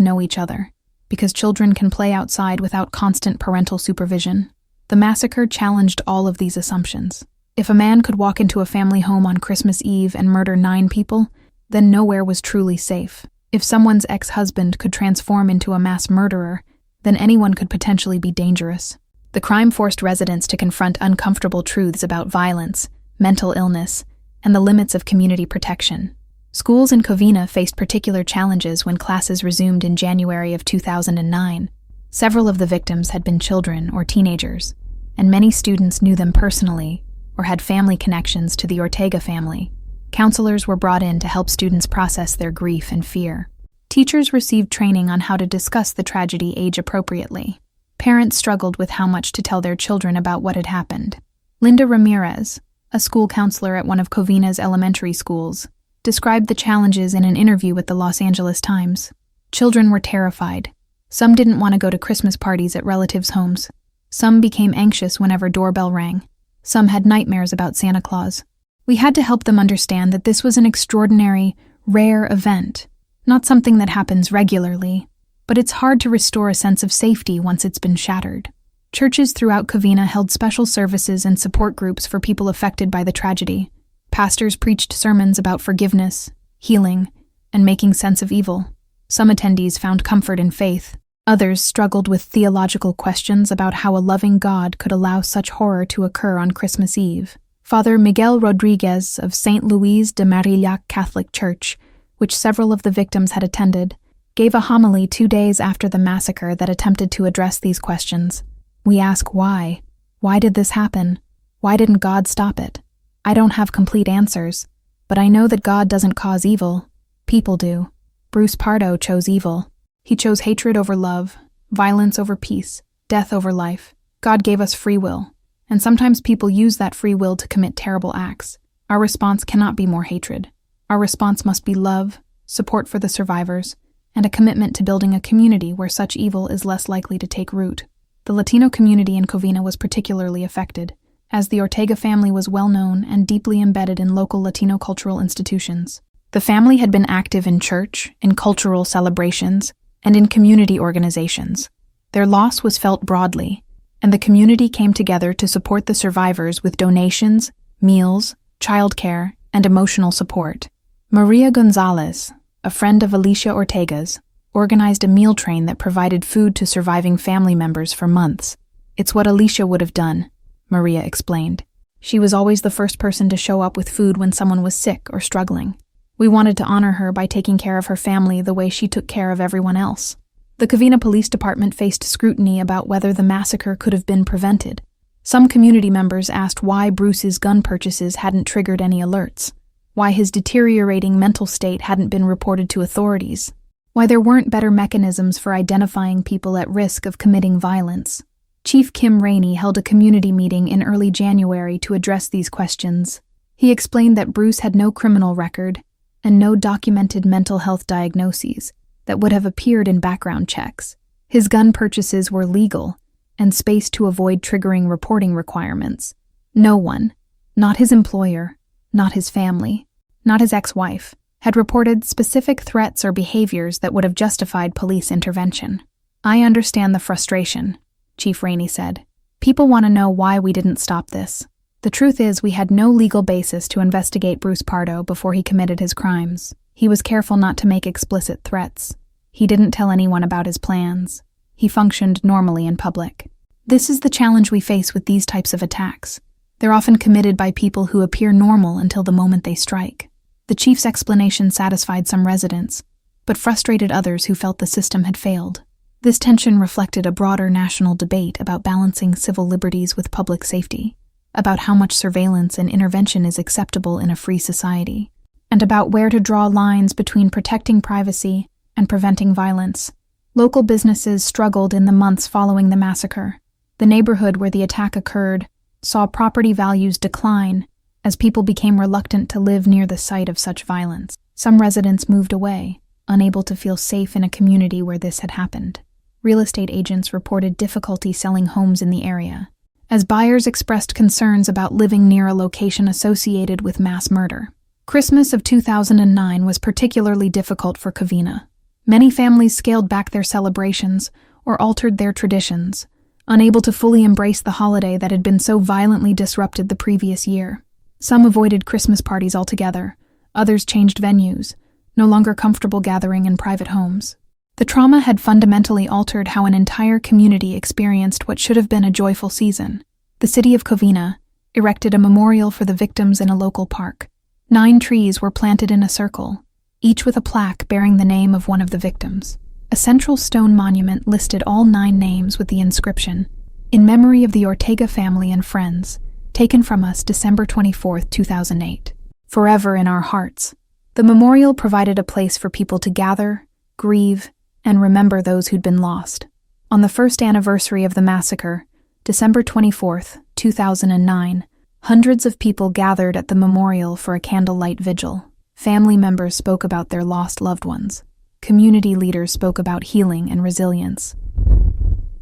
know each other, because children can play outside without constant parental supervision. The massacre challenged all of these assumptions. If a man could walk into a family home on Christmas Eve and murder 9 people, then nowhere was truly safe. If someone's ex-husband could transform into a mass murderer, then anyone could potentially be dangerous. The crime forced residents to confront uncomfortable truths about violence, mental illness, and the limits of community protection. Schools in Covina faced particular challenges when classes resumed in January of 2009. Several of the victims had been children or teenagers, and many students knew them personally or had family connections to the Ortega family. Counselors were brought in to help students process their grief and fear. Teachers received training on how to discuss the tragedy age-appropriately. Parents struggled with how much to tell their children about what had happened. Linda Ramirez, a school counselor at one of Covina's elementary schools, described the challenges in an interview with the Los Angeles Times. Children were terrified. Some didn't want to go to Christmas parties at relatives' homes. Some became anxious whenever doorbell rang. Some had nightmares about Santa Claus. We had to help them understand that this was an extraordinary, rare event, not something that happens regularly, but it's hard to restore a sense of safety once it's been shattered. Churches throughout Covina held special services and support groups for people affected by the tragedy. Pastors preached sermons about forgiveness, healing, and making sense of evil. Some attendees found comfort in faith. Others struggled with theological questions about how a loving God could allow such horror to occur on Christmas Eve. Father Miguel Rodriguez of St. Louis de Marillac Catholic Church, which several of the victims had attended, gave a homily 2 days after the massacre that attempted to address these questions. We ask why. Why did this happen? Why didn't God stop it? I don't have complete answers, but I know that God doesn't cause evil. People do. Bruce Pardo chose evil. He chose hatred over love, violence over peace, death over life. God gave us free will, and sometimes people use that free will to commit terrible acts. Our response cannot be more hatred. Our response must be love, support for the survivors, and a commitment to building a community where such evil is less likely to take root. The Latino community in Covina was particularly affected, as the Ortega family was well known and deeply embedded in local Latino cultural institutions. The family had been active in church, in cultural celebrations, and in community organizations. Their loss was felt broadly, and the community came together to support the survivors with donations, meals, childcare, and emotional support. Maria Gonzalez, a friend of Alicia Ortega's, organized a meal train that provided food to surviving family members for months. It's what Alicia would have done, Maria explained. She was always the first person to show up with food when someone was sick or struggling. We wanted to honor her by taking care of her family the way she took care of everyone else. The Covina Police Department faced scrutiny about whether the massacre could have been prevented. Some community members asked why Bruce's gun purchases hadn't triggered any alerts, why his deteriorating mental state hadn't been reported to authorities, why there weren't better mechanisms for identifying people at risk of committing violence. Chief Kim Rainey held a community meeting in early January to address these questions. He explained that Bruce had no criminal record and no documented mental health diagnoses that would have appeared in background checks. His gun purchases were legal and spaced to avoid triggering reporting requirements. No one, not his employer, not his family, not his ex-wife, had reported specific threats or behaviors that would have justified police intervention. I understand the frustration, Chief Rainey said. People want to know why we didn't stop this. The truth is we had no legal basis to investigate Bruce Pardo before he committed his crimes. He was careful not to make explicit threats. He didn't tell anyone about his plans. He functioned normally in public. This is the challenge we face with these types of attacks. They're often committed by people who appear normal until the moment they strike. The chief's explanation satisfied some residents, but frustrated others who felt the system had failed. This tension reflected a broader national debate about balancing civil liberties with public safety, about how much surveillance and intervention is acceptable in a free society, and about where to draw lines between protecting privacy and preventing violence. Local businesses struggled in the months following the massacre. The neighborhood where the attack occurred saw property values decline as people became reluctant to live near the site of such violence. Some residents moved away, unable to feel safe in a community where this had happened. Real estate agents reported difficulty selling homes in the area, as buyers expressed concerns about living near a location associated with mass murder. Christmas of 2009 was particularly difficult for Covina. Many families scaled back their celebrations or altered their traditions, unable to fully embrace the holiday that had been so violently disrupted the previous year. Some avoided Christmas parties altogether, others changed venues, no longer comfortable gathering in private homes. The trauma had fundamentally altered how an entire community experienced what should have been a joyful season. The city of Covina erected a memorial for the victims in a local park. 9 trees were planted in a circle, each with a plaque bearing the name of one of the victims. A central stone monument listed all 9 names with the inscription, "In memory of the Ortega family and friends, taken from us December 24, 2008. Forever in our hearts." The memorial provided a place for people to gather, grieve, and remember those who'd been lost. On the first anniversary of the massacre, December 24, 2009, hundreds of people gathered at the memorial for a candlelight vigil. Family members spoke about their lost loved ones. community leaders spoke about healing and resilience.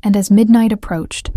And as midnight approached,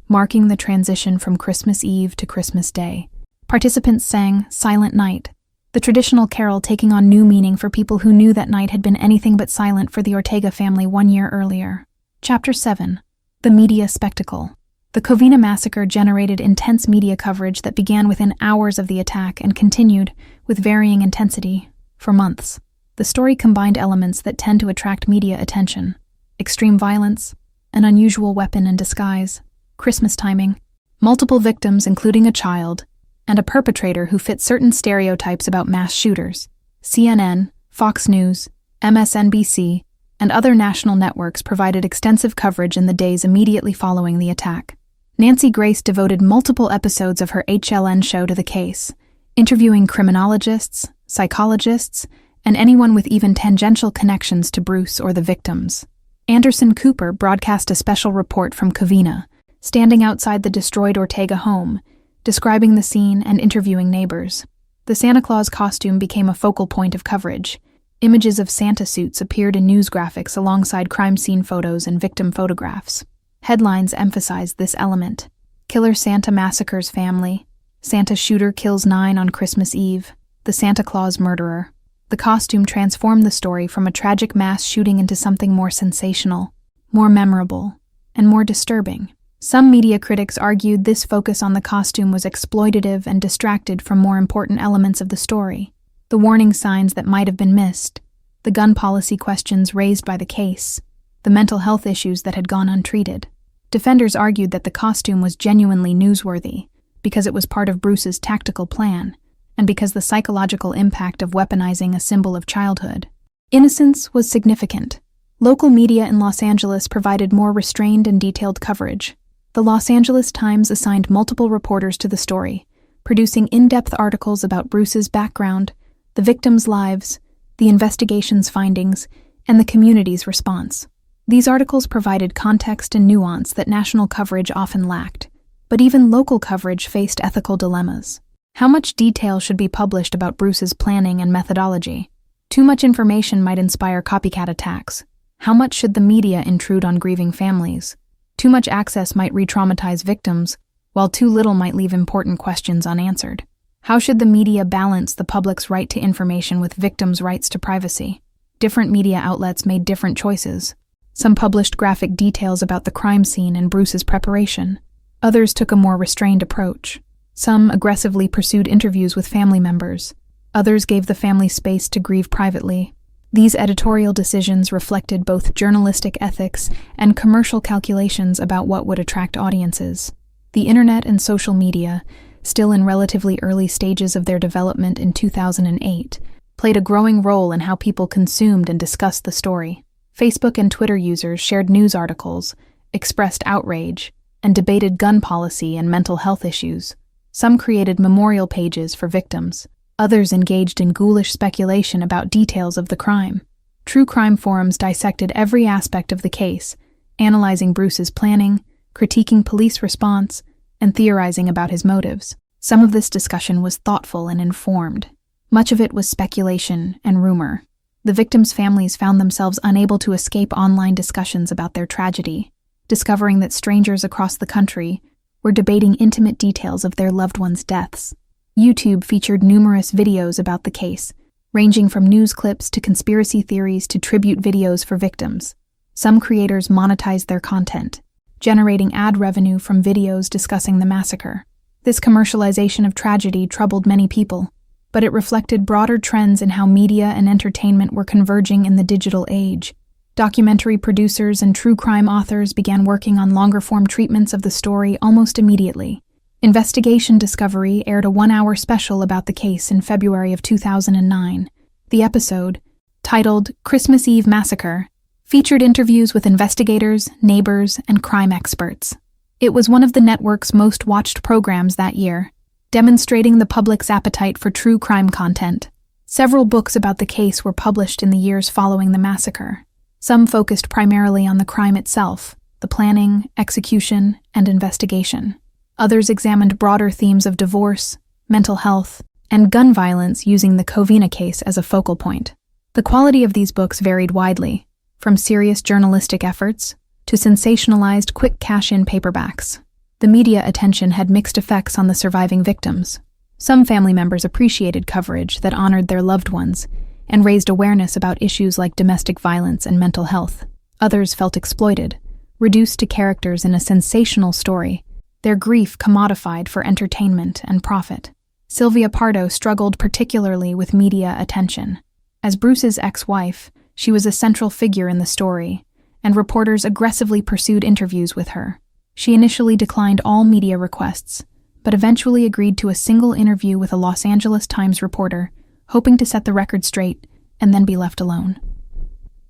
marking the transition from Christmas Eve to Christmas Day, participants sang Silent Night, the traditional carol taking on new meaning for people who knew that night had been anything but silent for the Ortega family 1 year earlier. Chapter 7. The Media Spectacle. The Covina massacre generated intense media coverage that began within hours of the attack and continued, with varying intensity, for months. The story combined elements that tend to attract media attention: extreme violence, an unusual weapon in disguise, Christmas timing, multiple victims including a child, and a perpetrator who fit certain stereotypes about mass shooters. CNN, Fox News, MSNBC, and other national networks provided extensive coverage in the days immediately following the attack. Nancy Grace devoted multiple episodes of her HLN show to the case, interviewing criminologists, psychologists, and anyone with even tangential connections to Bruce or the victims. Anderson Cooper broadcast a special report from Covina, standing outside the destroyed Ortega home, describing the scene and interviewing neighbors. The Santa Claus costume became a focal point of coverage. Images of Santa suits appeared in news graphics alongside crime scene photos and victim photographs. Headlines emphasized this element: Killer Santa massacres family, Santa shooter kills 9 on Christmas Eve, the Santa Claus murderer. The costume transformed the story from a tragic mass shooting into something more sensational, more memorable, and more disturbing. Some media critics argued this focus on the costume was exploitative and distracted from more important elements of the story: the warning signs that might have been missed, the gun policy questions raised by the case, the mental health issues that had gone untreated. Defenders argued that the costume was genuinely newsworthy because it was part of Bruce's tactical plan, and because the psychological impact of weaponizing a symbol of childhood. Innocence was significant. Local media in Los Angeles provided more restrained and detailed coverage. The Los Angeles Times assigned multiple reporters to the story, producing in-depth articles about Bruce's background, the victims' lives, the investigation's findings, and the community's response. These articles provided context and nuance that national coverage often lacked, but even local coverage faced ethical dilemmas. How much detail should be published about Bruce's planning and methodology? Too much information might inspire copycat attacks. How much should the media intrude on grieving families? Too much access might re-traumatize victims, while too little might leave important questions unanswered. How should the media balance the public's right to information with victims' rights to privacy? Different media outlets made different choices. Some published graphic details about the crime scene and Bruce's preparation. Others took a more restrained approach. Some aggressively pursued interviews with family members. Others gave the family space to grieve privately. These editorial decisions reflected both journalistic ethics and commercial calculations about what would attract audiences. The internet and social media, still in relatively early stages of their development in 2008, played a growing role in how people consumed and discussed the story. Facebook and Twitter users shared news articles, expressed outrage, and debated gun policy and mental health issues. Some created memorial pages for victims. Others engaged in ghoulish speculation about details of the crime. True crime forums dissected every aspect of the case, analyzing Bruce's planning, critiquing police response, and theorizing about his motives. Some of this discussion was thoughtful and informed. Much of it was speculation and rumor. The victims' families found themselves unable to escape online discussions about their tragedy, discovering that strangers across the country were debating intimate details of their loved ones' deaths. YouTube featured numerous videos about the case, ranging from news clips to conspiracy theories to tribute videos for victims. Some creators monetized their content, generating ad revenue from videos discussing the massacre. This commercialization of tragedy troubled many people, but it reflected broader trends in how media and entertainment were converging in the digital age. Documentary producers and true crime authors began working on longer-form treatments of the story almost immediately. Investigation Discovery aired a 1-hour special about the case in February of 2009. The episode, titled Christmas Eve Massacre, featured interviews with investigators, neighbors, and crime experts. It was one of the network's most watched programs that year, demonstrating the public's appetite for true crime content. Several books about the case were published in the years following the massacre. Some focused primarily on the crime itself, the planning, execution, and investigation. Others examined broader themes of divorce, mental health, and gun violence using the Covina case as a focal point. The quality of these books varied widely, from serious journalistic efforts to sensationalized quick cash-in paperbacks. The media attention had mixed effects on the surviving victims. Some family members appreciated coverage that honored their loved ones and raised awareness about issues like domestic violence and mental health. Others felt exploited, reduced to characters in a sensational story, their grief commodified for entertainment and profit. Sylvia Pardo struggled particularly with media attention. As Bruce's ex-wife, she was a central figure in the story, and reporters aggressively pursued interviews with her. She initially declined all media requests, but eventually agreed to a single interview with a Los Angeles Times reporter, hoping to set the record straight and then be left alone.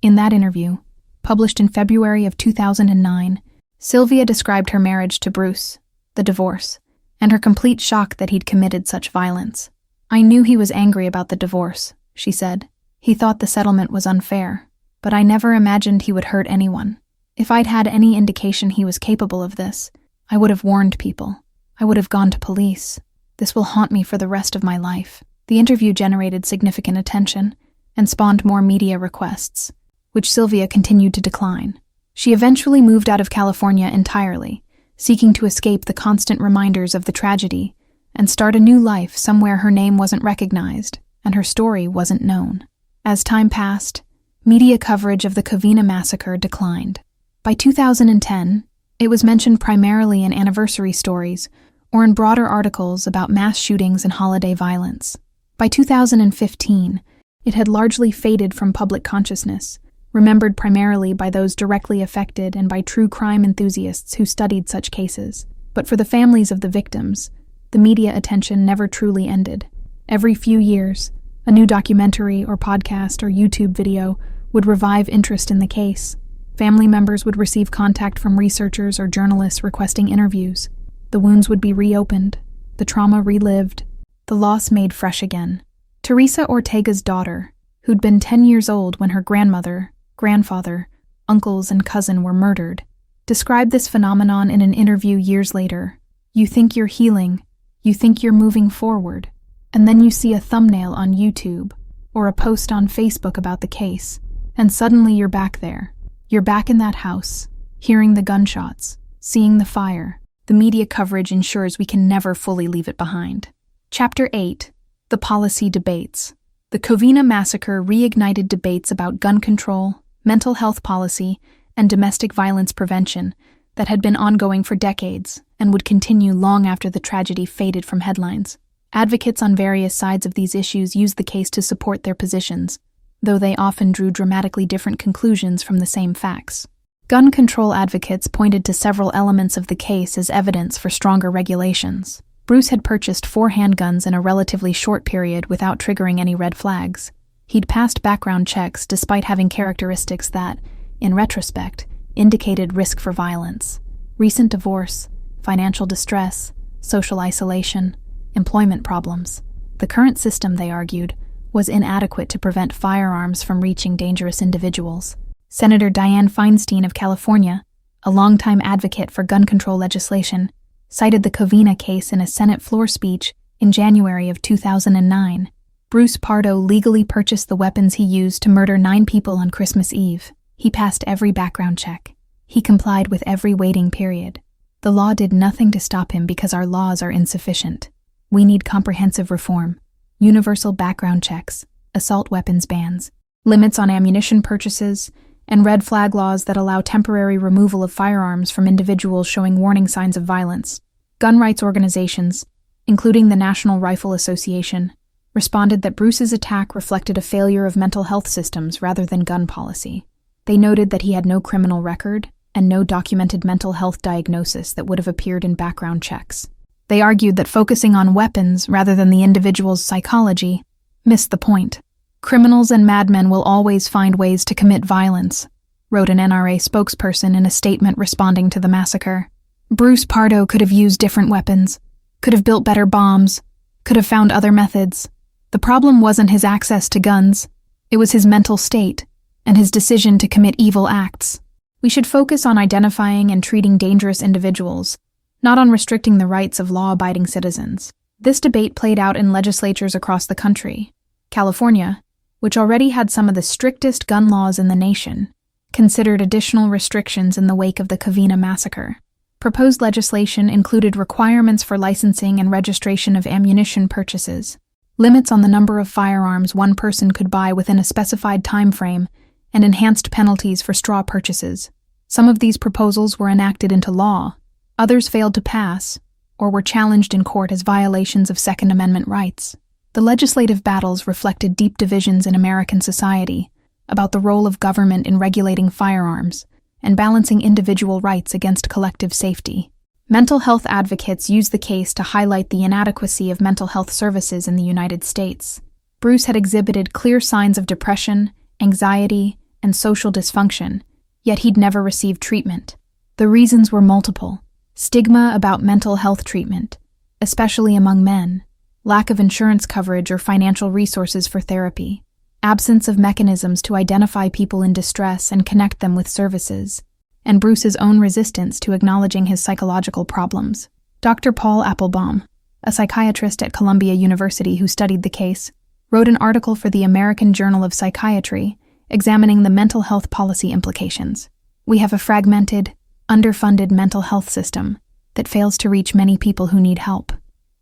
In that interview, published in February of 2009, Sylvia described her marriage to Bruce, the divorce, and her complete shock that he'd committed such violence. "I knew he was angry about the divorce," she said. "He thought the settlement was unfair, but I never imagined he would hurt anyone. If I'd had any indication he was capable of this, I would have warned people. I would have gone to police. This will haunt me for the rest of my life." The interview generated significant attention and spawned more media requests, which Sylvia continued to decline. She eventually moved out of California entirely, seeking to escape the constant reminders of the tragedy and start a new life somewhere her name wasn't recognized and her story wasn't known. As time passed, media coverage of the Covina massacre declined. By 2010, it was mentioned primarily in anniversary stories or in broader articles about mass shootings and holiday violence. By 2015, it had largely faded from public consciousness, remembered primarily by those directly affected and by true crime enthusiasts who studied such cases. But for the families of the victims, the media attention never truly ended. Every few years, a new documentary or podcast or YouTube video would revive interest in the case. Family members would receive contact from researchers or journalists requesting interviews. The wounds would be reopened, the trauma relived, the loss made fresh again. Teresa Ortega's daughter, who'd been 10 years old when her grandmother, grandfather, uncles, and cousin were murdered, described this phenomenon in an interview years later. "You think you're healing, you think you're moving forward, and then you see a thumbnail on YouTube or a post on Facebook about the case, and suddenly you're back there. You're back in that house, hearing the gunshots, seeing the fire." The media coverage ensures we can never fully leave it behind. Chapter 8. The Policy Debates. The Covina massacre reignited debates about gun control, mental health policy, and domestic violence prevention that had been ongoing for decades and would continue long after the tragedy faded from headlines. Advocates on various sides of these issues used the case to support their positions, though they often drew dramatically different conclusions from the same facts. Gun control advocates pointed to several elements of the case as evidence for stronger regulations. Bruce had purchased 4 handguns in a relatively short period without triggering any red flags. He'd passed background checks despite having characteristics that, in retrospect, indicated risk for violence. Recent divorce, financial distress, social isolation, employment problems. The current system, they argued, was inadequate to prevent firearms from reaching dangerous individuals. Senator Dianne Feinstein of California, a longtime advocate for gun control legislation, cited the Covina case in a Senate floor speech in January of 2009. Bruce Pardo legally purchased the weapons he used to murder 9 people on Christmas Eve. He passed every background check. He complied with every waiting period. The law did nothing to stop him because our laws are insufficient. We need comprehensive reform, universal background checks, assault weapons bans, limits on ammunition purchases, and red flag laws that allow temporary removal of firearms from individuals showing warning signs of violence. Gun rights organizations, including the National Rifle Association, responded that Bruce's attack reflected a failure of mental health systems rather than gun policy. They noted that he had no criminal record and no documented mental health diagnosis that would have appeared in background checks. They argued that focusing on weapons rather than the individual's psychology missed the point. "Criminals and madmen will always find ways to commit violence," wrote an NRA spokesperson in a statement responding to the massacre. Bruce Pardo could have used different weapons, could have built better bombs, could have found other methods. The problem wasn't his access to guns, it was his mental state and his decision to commit evil acts. We should focus on identifying and treating dangerous individuals, not on restricting the rights of law-abiding citizens. This debate played out in legislatures across the country. California, which already had some of the strictest gun laws in the nation, considered additional restrictions in the wake of the Covina massacre. Proposed legislation included requirements for licensing and registration of ammunition purchases, limits on the number of firearms one person could buy within a specified time frame, and enhanced penalties for straw purchases. Some of these proposals were enacted into law, others failed to pass, or were challenged in court as violations of Second Amendment rights. The legislative battles reflected deep divisions in American society about the role of government in regulating firearms and balancing individual rights against collective safety. Mental health advocates used the case to highlight the inadequacy of mental health services in the United States. Bruce had exhibited clear signs of depression, anxiety, and social dysfunction, yet he'd never received treatment. The reasons were multiple: stigma about mental health treatment, especially among men, lack of insurance coverage or financial resources for therapy, absence of mechanisms to identify people in distress and connect them with services, and Bruce's own resistance to acknowledging his psychological problems. Dr. Paul Applebaum, a psychiatrist at Columbia University who studied the case, wrote an article for the American Journal of Psychiatry examining the mental health policy implications. We have a fragmented, underfunded mental health system that fails to reach many people who need help.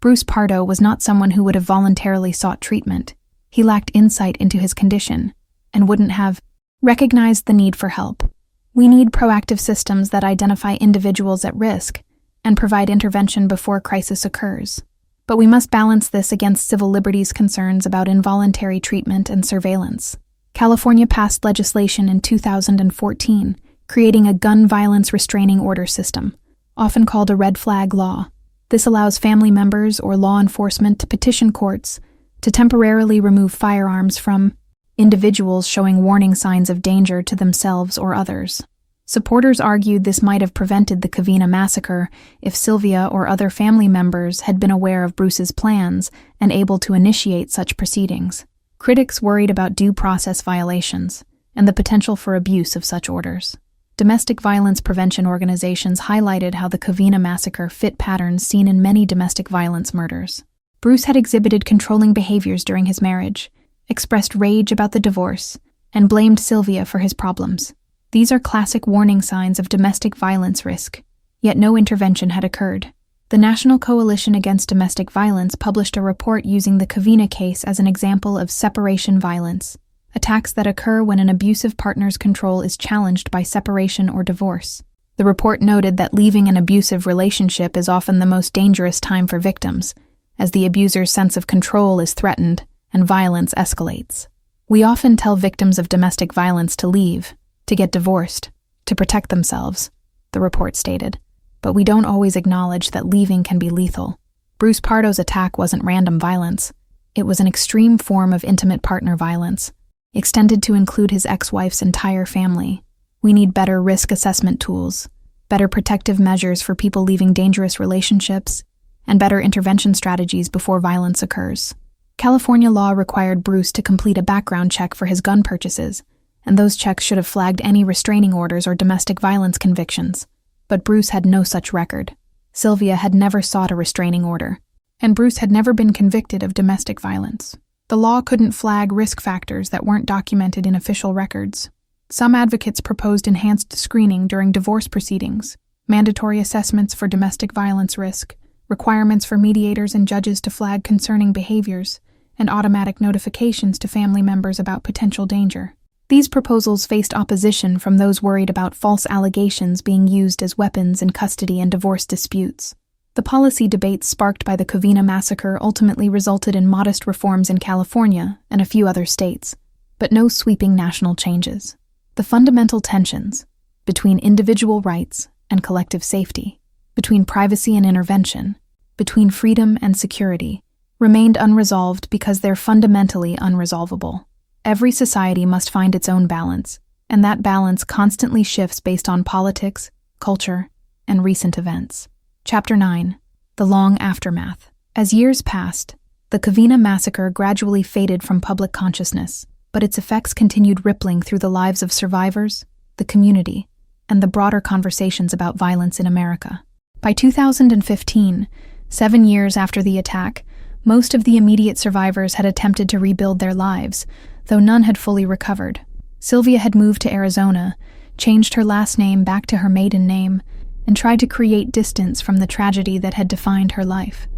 Bruce Pardo was not someone who would have voluntarily sought treatment. He lacked insight into his condition and wouldn't have recognized the need for help. We need proactive systems that identify individuals at risk and provide intervention before crisis occurs. But we must balance this against civil liberties concerns about involuntary treatment and surveillance. California passed legislation in 2014 creating a gun violence restraining order system, often called a red flag law. This allows family members or law enforcement to petition courts to temporarily remove firearms from individuals showing warning signs of danger to themselves or others. Supporters argued this might have prevented the Covina massacre if Sylvia or other family members had been aware of Bruce's plans and able to initiate such proceedings. Critics worried about due process violations and the potential for abuse of such orders. Domestic violence prevention organizations highlighted how the Covina massacre fit patterns seen in many domestic violence murders. Bruce had exhibited controlling behaviors during his marriage, expressed rage about the divorce, and blamed Sylvia for his problems. These are classic warning signs of domestic violence risk, yet no intervention had occurred. The National Coalition Against Domestic Violence published a report using the Covina case as an example of separation violence, attacks that occur when an abusive partner's control is challenged by separation or divorce. The report noted that leaving an abusive relationship is often the most dangerous time for victims, as the abuser's sense of control is threatened and violence escalates. We often tell victims of domestic violence to leave, to get divorced, to protect themselves, the report stated. But we don't always acknowledge that leaving can be lethal. Bruce Pardo's attack wasn't random violence. It was an extreme form of intimate partner violence, extended to include his ex-wife's entire family. We need better risk assessment tools, better protective measures for people leaving dangerous relationships, and better intervention strategies before violence occurs. California law required Bruce to complete a background check for his gun purchases, and those checks should have flagged any restraining orders or domestic violence convictions. But Bruce had no such record. Sylvia had never sought a restraining order, and Bruce had never been convicted of domestic violence. The law couldn't flag risk factors that weren't documented in official records. Some advocates proposed enhanced screening during divorce proceedings, mandatory assessments for domestic violence risk, requirements for mediators and judges to flag concerning behaviors, and automatic notifications to family members about potential danger. These proposals faced opposition from those worried about false allegations being used as weapons in custody and divorce disputes. The policy debates sparked by the Covina massacre ultimately resulted in modest reforms in California and a few other states, but no sweeping national changes. The fundamental tensions between individual rights and collective safety, between privacy and intervention, between freedom and security, remained unresolved because they're fundamentally unresolvable. Every society must find its own balance, and that balance constantly shifts based on politics, culture, and recent events. Chapter 9. The Long Aftermath. As years passed, the Covina massacre gradually faded from public consciousness, but its effects continued rippling through the lives of survivors, the community, and the broader conversations about violence in America. By 2015, 7 years after the attack, Most of the immediate survivors had attempted to rebuild their lives, though none had fully recovered. Sylvia had moved to Arizona, changed her last name back to her maiden name, and tried to create distance from the tragedy that had defined her life.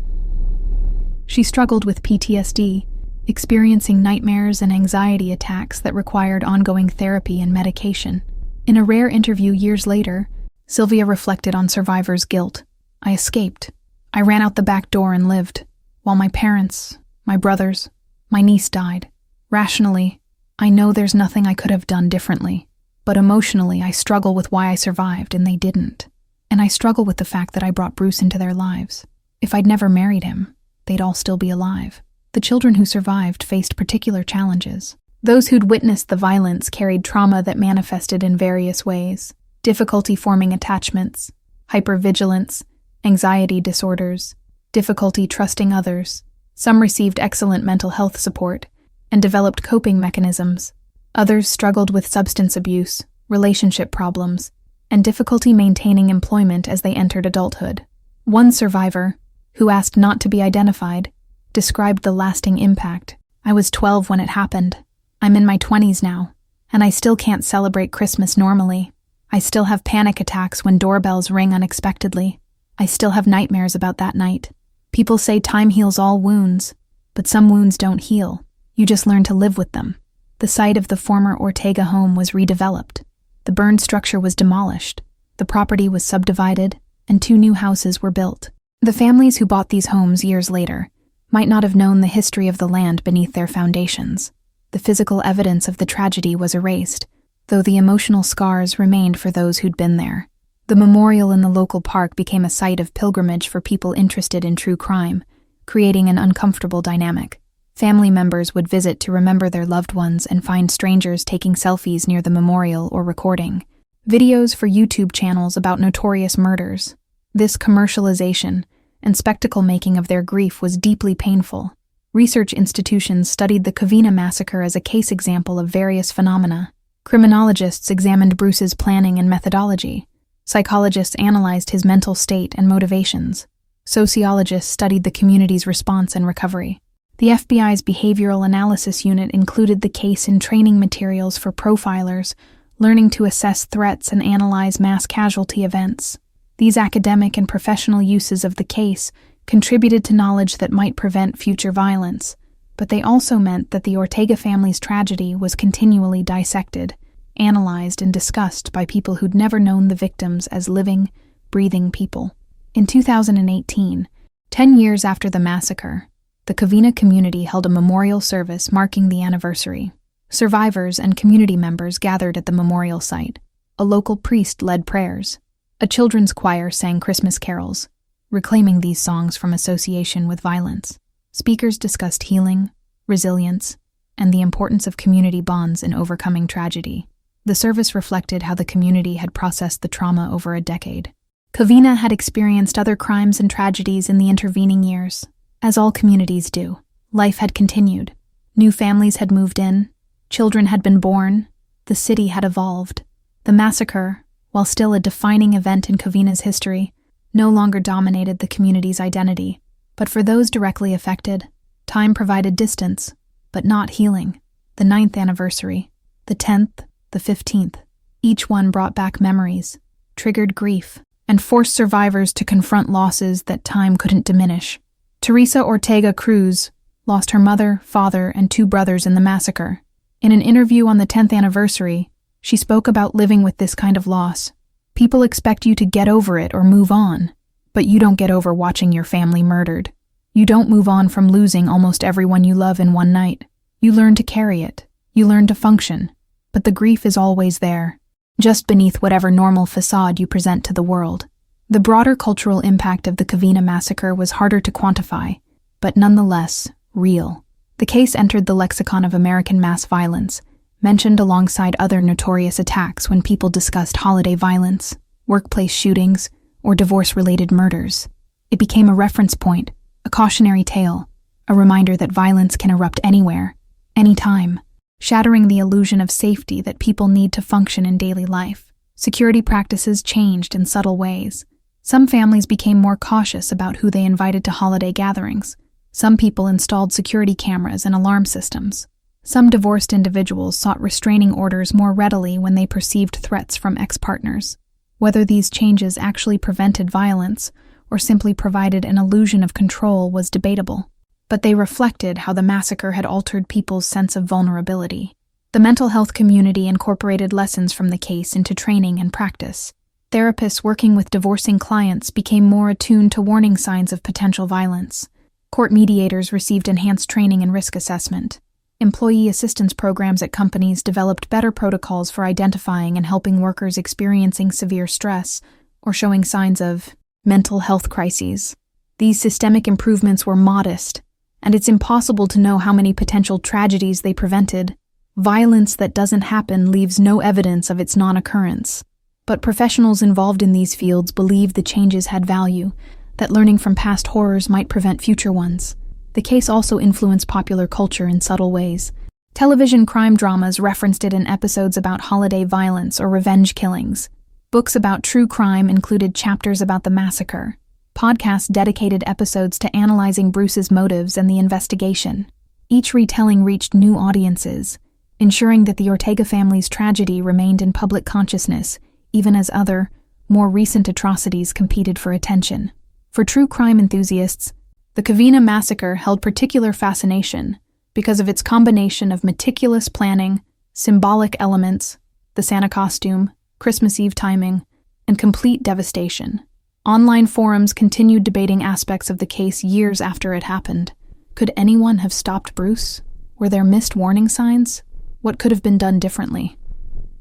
She struggled with PTSD, experiencing nightmares and anxiety attacks that required ongoing therapy and medication. In a rare interview years later, Sylvia reflected on survivors' guilt. "I escaped. I ran out the back door and lived, while my parents, my brothers, my niece died. Rationally, I know there's nothing I could have done differently, but emotionally I struggle with why I survived and they didn't. And I struggle with the fact that I brought Bruce into their lives. If I'd never married him, they'd all still be alive." The children who survived faced particular challenges. Those who'd witnessed the violence carried trauma that manifested in various ways: difficulty forming attachments, hypervigilance, anxiety disorders, difficulty trusting others. Some received excellent mental health support and developed coping mechanisms. Others struggled with substance abuse, relationship problems, and difficulty maintaining employment as they entered adulthood. One survivor, who asked not to be identified, described the lasting impact. "I was 12 when it happened. I'm in my 20s now, and I still can't celebrate Christmas normally. I still have panic attacks when doorbells ring unexpectedly. I still have nightmares about that night. People say time heals all wounds, but some wounds don't heal. You just learn to live with them." The site of the former Ortega home was redeveloped. The burned structure was demolished. The property was subdivided, and 2 new houses were built. The families who bought these homes years later might not have known the history of the land beneath their foundations. The physical evidence of the tragedy was erased, though the emotional scars remained for those who'd been there. The memorial in the local park became a site of pilgrimage for people interested in true crime, creating an uncomfortable dynamic. Family members would visit to remember their loved ones and find strangers taking selfies near the memorial or recording videos for YouTube channels about notorious murders. This commercialization and spectacle making of their grief was deeply painful. Research institutions studied the Covina massacre as a case example of various phenomena. Criminologists examined Bruce's planning and methodology. Psychologists analyzed his mental state and motivations. Sociologists studied the community's response and recovery. The FBI's Behavioral Analysis Unit included the case in training materials for profilers, learning to assess threats and analyze mass casualty events. These academic and professional uses of the case contributed to knowledge that might prevent future violence, but they also meant that the Ortega family's tragedy was continually dissected, analyzed, and discussed by people who'd never known the victims as living, breathing people. In 2018, 10 years after the massacre, the Covina community held a memorial service marking the anniversary. Survivors and community members gathered at the memorial site. A local priest led prayers. A children's choir sang Christmas carols, reclaiming these songs from association with violence. Speakers discussed healing, resilience, and the importance of community bonds in overcoming tragedy. The service reflected how the community had processed the trauma over a decade. Covina had experienced other crimes and tragedies in the intervening years. As all communities do, life had continued. New families had moved in, children had been born, the city had evolved. The massacre, while still a defining event in Covina's history, no longer dominated the community's identity. But for those directly affected, time provided distance, but not healing. The 9th anniversary, the 10th, the 15th, each one brought back memories, triggered grief, and forced survivors to confront losses that time couldn't diminish. Teresa Ortega Cruz lost her mother, father, and 2 brothers in the massacre. In an interview on the 10th anniversary, she spoke about living with this kind of loss. "People expect you to get over it or move on, but you don't get over watching your family murdered. You don't move on from losing almost everyone you love in one night. You learn to carry it. You learn to function. But the grief is always there, just beneath whatever normal facade you present to the world." The broader cultural impact of the Covina massacre was harder to quantify, but nonetheless real. The case entered the lexicon of American mass violence, mentioned alongside other notorious attacks when people discussed holiday violence, workplace shootings, or divorce-related murders. It became a reference point, a cautionary tale, a reminder that violence can erupt anywhere, anytime, shattering the illusion of safety that people need to function in daily life. Security practices changed in subtle ways. Some families became more cautious about who they invited to holiday gatherings. Some people installed security cameras and alarm systems. Some divorced individuals sought restraining orders more readily when they perceived threats from ex-partners. Whether these changes actually prevented violence or simply provided an illusion of control was debatable, but they reflected how the massacre had altered people's sense of vulnerability. The mental health community incorporated lessons from the case into training and practice. Therapists working with divorcing clients became more attuned to warning signs of potential violence. Court mediators received enhanced training in risk assessment. Employee assistance programs at companies developed better protocols for identifying and helping workers experiencing severe stress or showing signs of mental health crises. These systemic improvements were modest, and it's impossible to know how many potential tragedies they prevented. Violence that doesn't happen leaves no evidence of its non-occurrence. But professionals involved in these fields believed the changes had value, that learning from past horrors might prevent future ones. The case also influenced popular culture in subtle ways. Television crime dramas referenced it in episodes about holiday violence or revenge killings. Books about true crime included chapters about the massacre. Podcasts dedicated episodes to analyzing Bruce's motives and the investigation. Each retelling reached new audiences, ensuring that the Ortega family's tragedy remained in public consciousness, even as other, more recent atrocities competed for attention. For true crime enthusiasts, the Covina massacre held particular fascination because of its combination of meticulous planning, symbolic elements, the Santa costume, Christmas Eve timing, and complete devastation. Online forums continued debating aspects of the case years after it happened. Could anyone have stopped Bruce? Were there missed warning signs? What could have been done differently?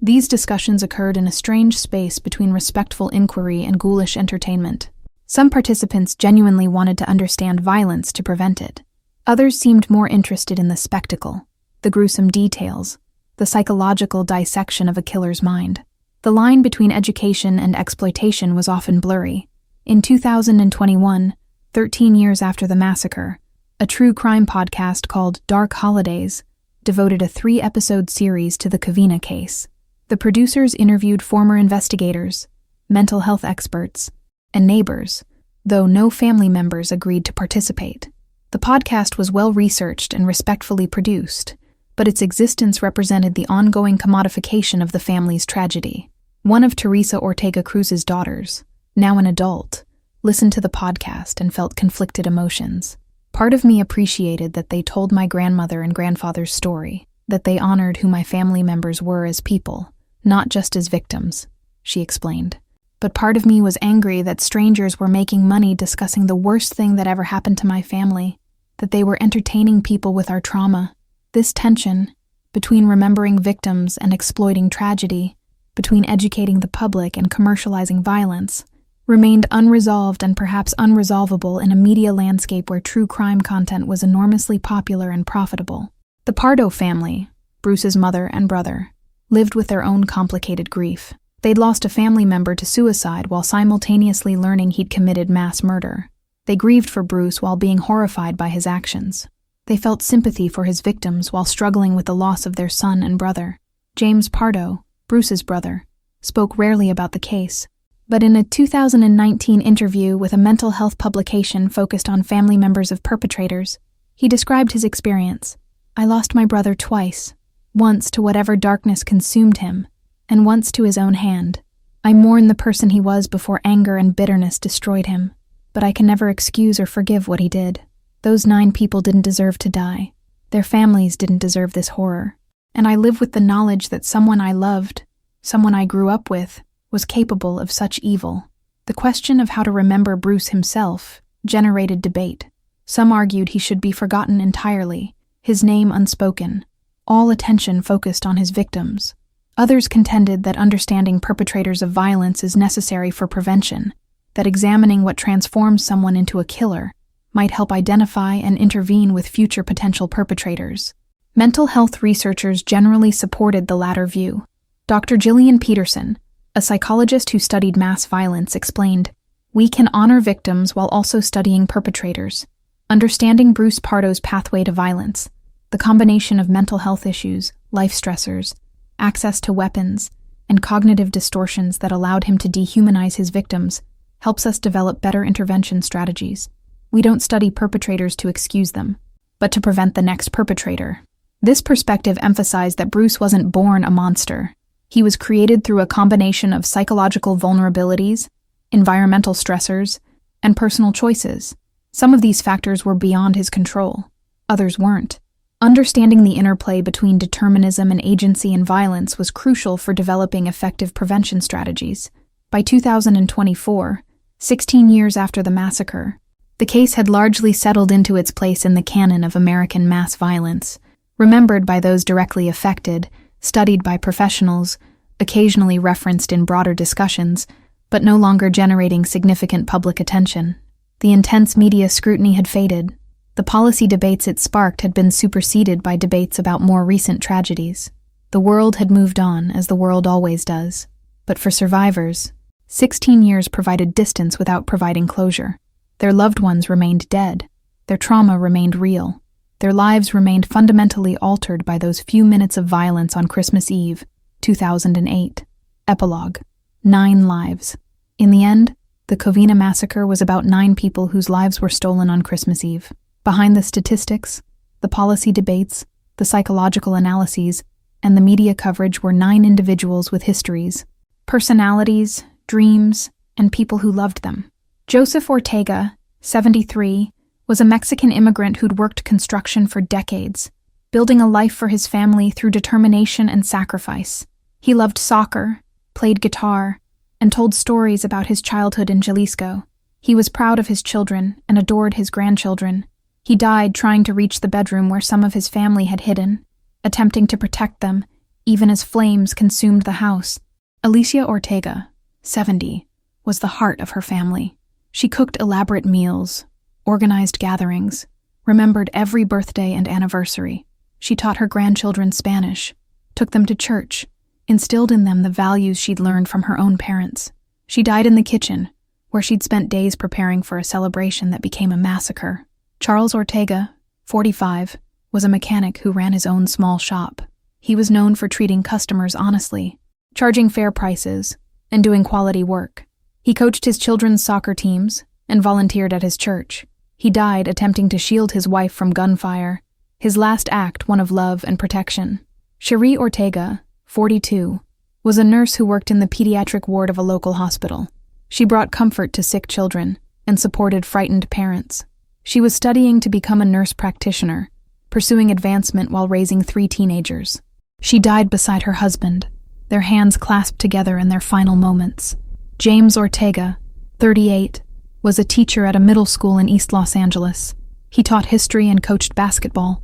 These discussions occurred in a strange space between respectful inquiry and ghoulish entertainment. Some participants genuinely wanted to understand violence to prevent it. Others seemed more interested in the spectacle, the gruesome details, the psychological dissection of a killer's mind. The line between education and exploitation was often blurry. In 2021, 13 years after the massacre, a true crime podcast called Dark Holidays devoted a 3-episode series to the Covina case. The producers interviewed former investigators, mental health experts, and neighbors, though no family members agreed to participate. The podcast was well-researched and respectfully produced, but its existence represented the ongoing commodification of the family's tragedy. One of Teresa Ortega Cruz's daughters, now an adult, listened to the podcast and felt conflicted emotions. Part of me appreciated that they told my grandmother and grandfather's story, that they honored who my family members were as people, not just as victims, she explained. But part of me was angry that strangers were making money discussing the worst thing that ever happened to my family, that they were entertaining people with our trauma. This tension, between remembering victims and exploiting tragedy, between educating the public and commercializing violence, remained unresolved and perhaps unresolvable in a media landscape where true crime content was enormously popular and profitable. The Pardo family, Bruce's mother and brother, lived with their own complicated grief. They'd lost a family member to suicide while simultaneously learning he'd committed mass murder. They grieved for Bruce while being horrified by his actions. They felt sympathy for his victims while struggling with the loss of their son and brother. James Pardo, Bruce's brother, spoke rarely about the case, but in a 2019 interview with a mental health publication focused on family members of perpetrators, he described his experience. "I lost my brother twice, once to whatever darkness consumed him, and once to his own hand. I mourn the person he was before anger and bitterness destroyed him, but I can never excuse or forgive what he did. Those 9 people didn't deserve to die. Their families didn't deserve this horror. And I live with the knowledge that someone I loved, someone I grew up with, was capable of such evil." The question of how to remember Bruce himself generated debate. Some argued he should be forgotten entirely, his name unspoken, all attention focused on his victims. Others contended that understanding perpetrators of violence is necessary for prevention, that examining what transforms someone into a killer might help identify and intervene with future potential perpetrators. Mental health researchers generally supported the latter view. Dr. Gillian Peterson, a psychologist who studied mass violence, explained, "We can honor victims while also studying perpetrators. Understanding Bruce Pardo's pathway to violence, the combination of mental health issues, life stressors, access to weapons, and cognitive distortions that allowed him to dehumanize his victims, helps us develop better intervention strategies." We don't study perpetrators to excuse them, but to prevent the next perpetrator. This perspective emphasized that Bruce wasn't born a monster. He was created through a combination of psychological vulnerabilities, environmental stressors, and personal choices. Some of these factors were beyond his control. Others weren't. Understanding the interplay between determinism and agency and violence was crucial for developing effective prevention strategies. By 2024, 16 years after the massacre, the case had largely settled into its place in the canon of American mass violence, remembered by those directly affected, studied by professionals, occasionally referenced in broader discussions, but no longer generating significant public attention. The intense media scrutiny had faded. The policy debates it sparked had been superseded by debates about more recent tragedies. The world had moved on, as the world always does. But for survivors, 16 years provided distance without providing closure. Their loved ones remained dead. Their trauma remained real. Their lives remained fundamentally altered by those few minutes of violence on Christmas Eve, 2008. Epilogue: 9 lives. In the end, the Covina massacre was about 9 people whose lives were stolen on Christmas Eve. Behind the statistics, the policy debates, the psychological analyses, and the media coverage were 9 individuals with histories, personalities, dreams, and people who loved them. Joseph Ortega, 73, was a Mexican immigrant who'd worked construction for decades, building a life for his family through determination and sacrifice. He loved soccer, played guitar, and told stories about his childhood in Jalisco. He was proud of his children and adored his grandchildren. He died trying to reach the bedroom where some of his family had hidden, attempting to protect them, even as flames consumed the house. Alicia Ortega, 70, was the heart of her family. She cooked elaborate meals, organized gatherings, remembered every birthday and anniversary. She taught her grandchildren Spanish, took them to church, instilled in them the values she'd learned from her own parents. She died in the kitchen, where she'd spent days preparing for a celebration that became a massacre. Charles Ortega, 45, was a mechanic who ran his own small shop. He was known for treating customers honestly, charging fair prices, and doing quality work. He coached his children's soccer teams and volunteered at his church. He died attempting to shield his wife from gunfire, his last act one of love and protection. Cherie Ortega, 42, was a nurse who worked in the pediatric ward of a local hospital. She brought comfort to sick children and supported frightened parents. She was studying to become a nurse practitioner, pursuing advancement while raising 3 teenagers. She died beside her husband, their hands clasped together in their final moments. James Ortega, 38, was a teacher at a middle school in East Los Angeles. He taught history and coached basketball.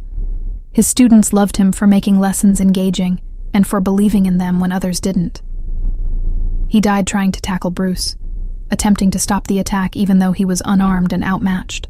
His students loved him for making lessons engaging and for believing in them when others didn't. He died trying to tackle Bruce, attempting to stop the attack even though he was unarmed and outmatched.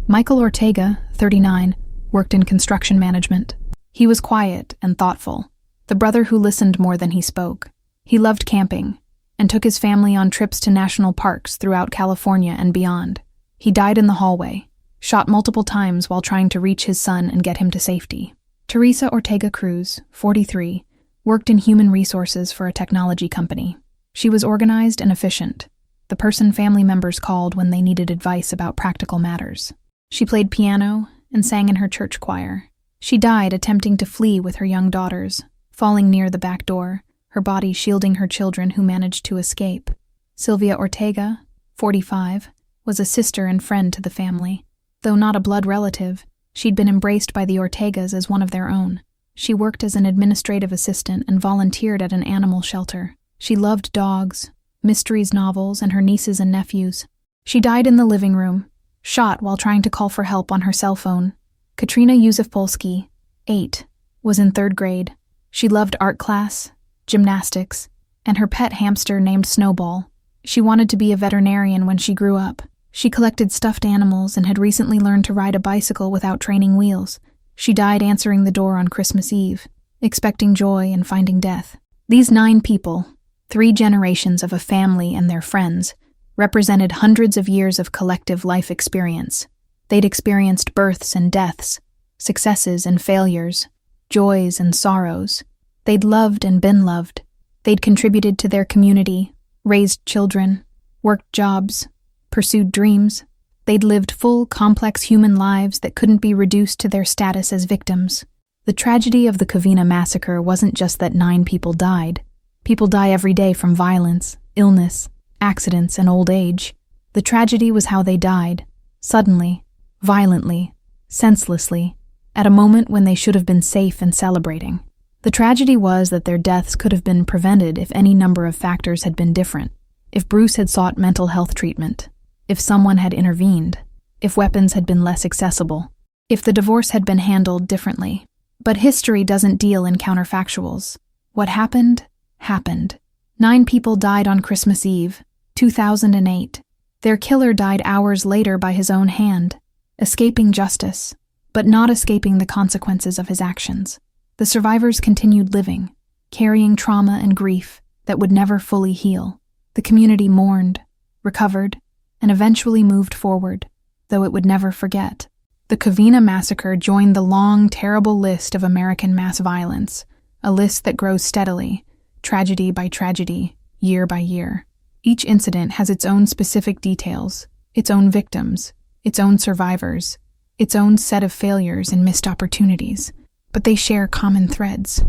Michael Ortega, 39, worked in construction management. He was quiet and thoughtful, the brother who listened more than he spoke. He loved camping and took his family on trips to national parks throughout California and beyond. He died in the hallway, shot multiple times while trying to reach his son and get him to safety. Teresa Ortega Cruz, 43, worked in human resources for a technology company. She was organized and efficient, the person family members called when they needed advice about practical matters. She played piano and sang in her church choir. She died attempting to flee with her young daughters, falling near the back door, her body shielding her children who managed to escape. Sylvia Ortega, 45, was a sister and friend to the family. Though not a blood relative, she'd been embraced by the Ortegas as one of their own. She worked as an administrative assistant and volunteered at an animal shelter. She loved dogs, mysteries novels, and her nieces and nephews. She died in the living room, shot while trying to call for help on her cell phone. Katrina Yusufpolsky, 8, was in 3rd grade. She loved art class, gymnastics, and her pet hamster named Snowball. She wanted to be a veterinarian when she grew up. She collected stuffed animals and had recently learned to ride a bicycle without training wheels. She died answering the door on Christmas Eve, expecting joy and finding death. These 9 people, 3 generations of a family and their friends, represented hundreds of years of collective life experience. They'd experienced births and deaths, successes and failures, joys and sorrows. They'd loved and been loved. They'd contributed to their community, raised children, worked jobs, pursued dreams. They'd lived full, complex human lives that couldn't be reduced to their status as victims. The tragedy of the Covina massacre wasn't just that 9 people died. People die every day from violence, illness, accidents, and old age. The tragedy was how they died, suddenly, violently, senselessly, at a moment when they should have been safe and celebrating. The tragedy was that their deaths could have been prevented if any number of factors had been different. If Bruce had sought mental health treatment, if someone had intervened, if weapons had been less accessible, if the divorce had been handled differently. But history doesn't deal in counterfactuals. What happened, happened. 9 people died on Christmas Eve, 2008. Their killer died hours later by his own hand, escaping justice, but not escaping the consequences of his actions. The survivors continued living, carrying trauma and grief that would never fully heal. The community mourned, recovered, and eventually moved forward, though it would never forget. The Covina massacre joined the long, terrible list of American mass violence, a list that grows steadily, tragedy by tragedy, year by year. Each incident has its own specific details, its own victims, its own survivors, its own set of failures and missed opportunities. But they share common threads.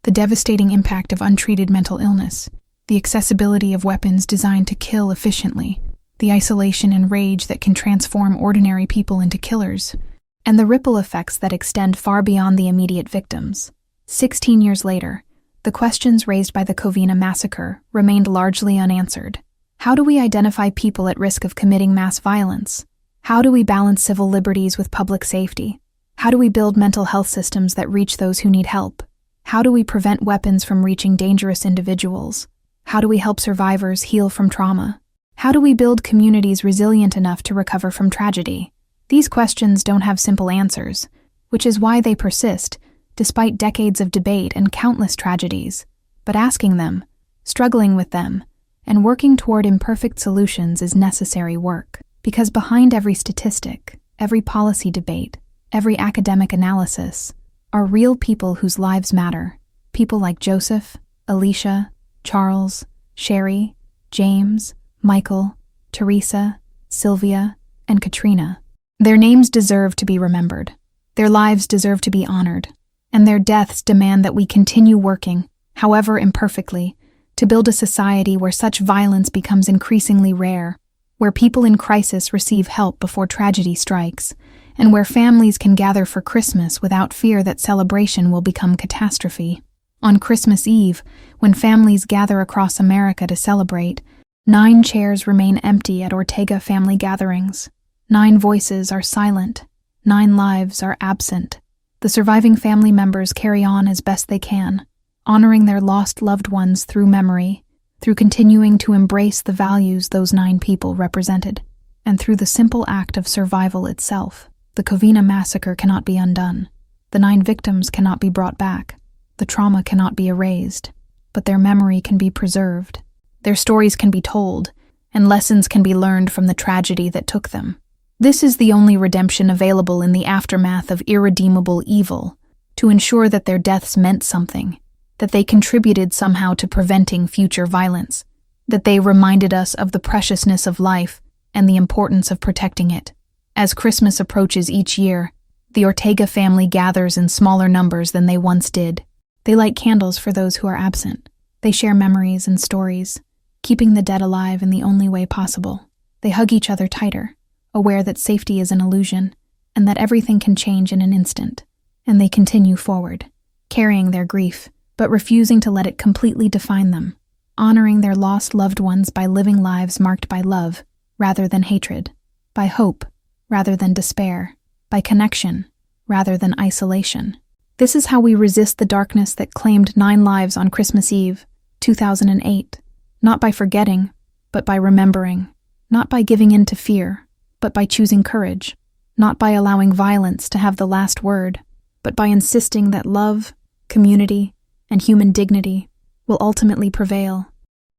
The devastating impact of untreated mental illness, the accessibility of weapons designed to kill efficiently, the isolation and rage that can transform ordinary people into killers, and the ripple effects that extend far beyond the immediate victims. 16 years later, the questions raised by the Covina massacre remained largely unanswered. How do we identify people at risk of committing mass violence? How do we balance civil liberties with public safety? How do we build mental health systems that reach those who need help? How do we prevent weapons from reaching dangerous individuals? How do we help survivors heal from trauma? How do we build communities resilient enough to recover from tragedy? These questions don't have simple answers, which is why they persist, despite decades of debate and countless tragedies. But asking them, struggling with them, and working toward imperfect solutions is necessary work. Because behind every statistic, every policy debate, every academic analysis, are real people whose lives matter. People like Joseph, Alicia, Charles, Sherry, James, Michael, Teresa, Sylvia, and Katrina. Their names deserve to be remembered. Their lives deserve to be honored. And their deaths demand that we continue working, however imperfectly, to build a society where such violence becomes increasingly rare, where people in crisis receive help before tragedy strikes, and where families can gather for Christmas without fear that celebration will become catastrophe. On Christmas Eve, when families gather across America to celebrate, 9 chairs remain empty at Ortega family gatherings. 9 voices are silent. 9 lives are absent. The surviving family members carry on as best they can, honoring their lost loved ones through memory, through continuing to embrace the values those 9 people represented, and through the simple act of survival itself. The Covina massacre cannot be undone. The 9 victims cannot be brought back. The trauma cannot be erased, but their memory can be preserved. Their stories can be told, and lessons can be learned from the tragedy that took them. This is the only redemption available in the aftermath of irredeemable evil, to ensure that their deaths meant something, that they contributed somehow to preventing future violence, that they reminded us of the preciousness of life and the importance of protecting it. As Christmas approaches each year, the Ortega family gathers in smaller numbers than they once did. They light candles for those who are absent. They share memories and stories, keeping the dead alive in the only way possible. They hug each other tighter, aware that safety is an illusion and that everything can change in an instant. And they continue forward, carrying their grief, but refusing to let it completely define them, honoring their lost loved ones by living lives marked by love rather than hatred, by hope rather than despair, by connection rather than isolation. This is how we resist the darkness that claimed 9 lives on Christmas Eve, 2008, not by forgetting, but by remembering, not by giving in to fear, but by choosing courage, not by allowing violence to have the last word, but by insisting that love, community, and human dignity will ultimately prevail.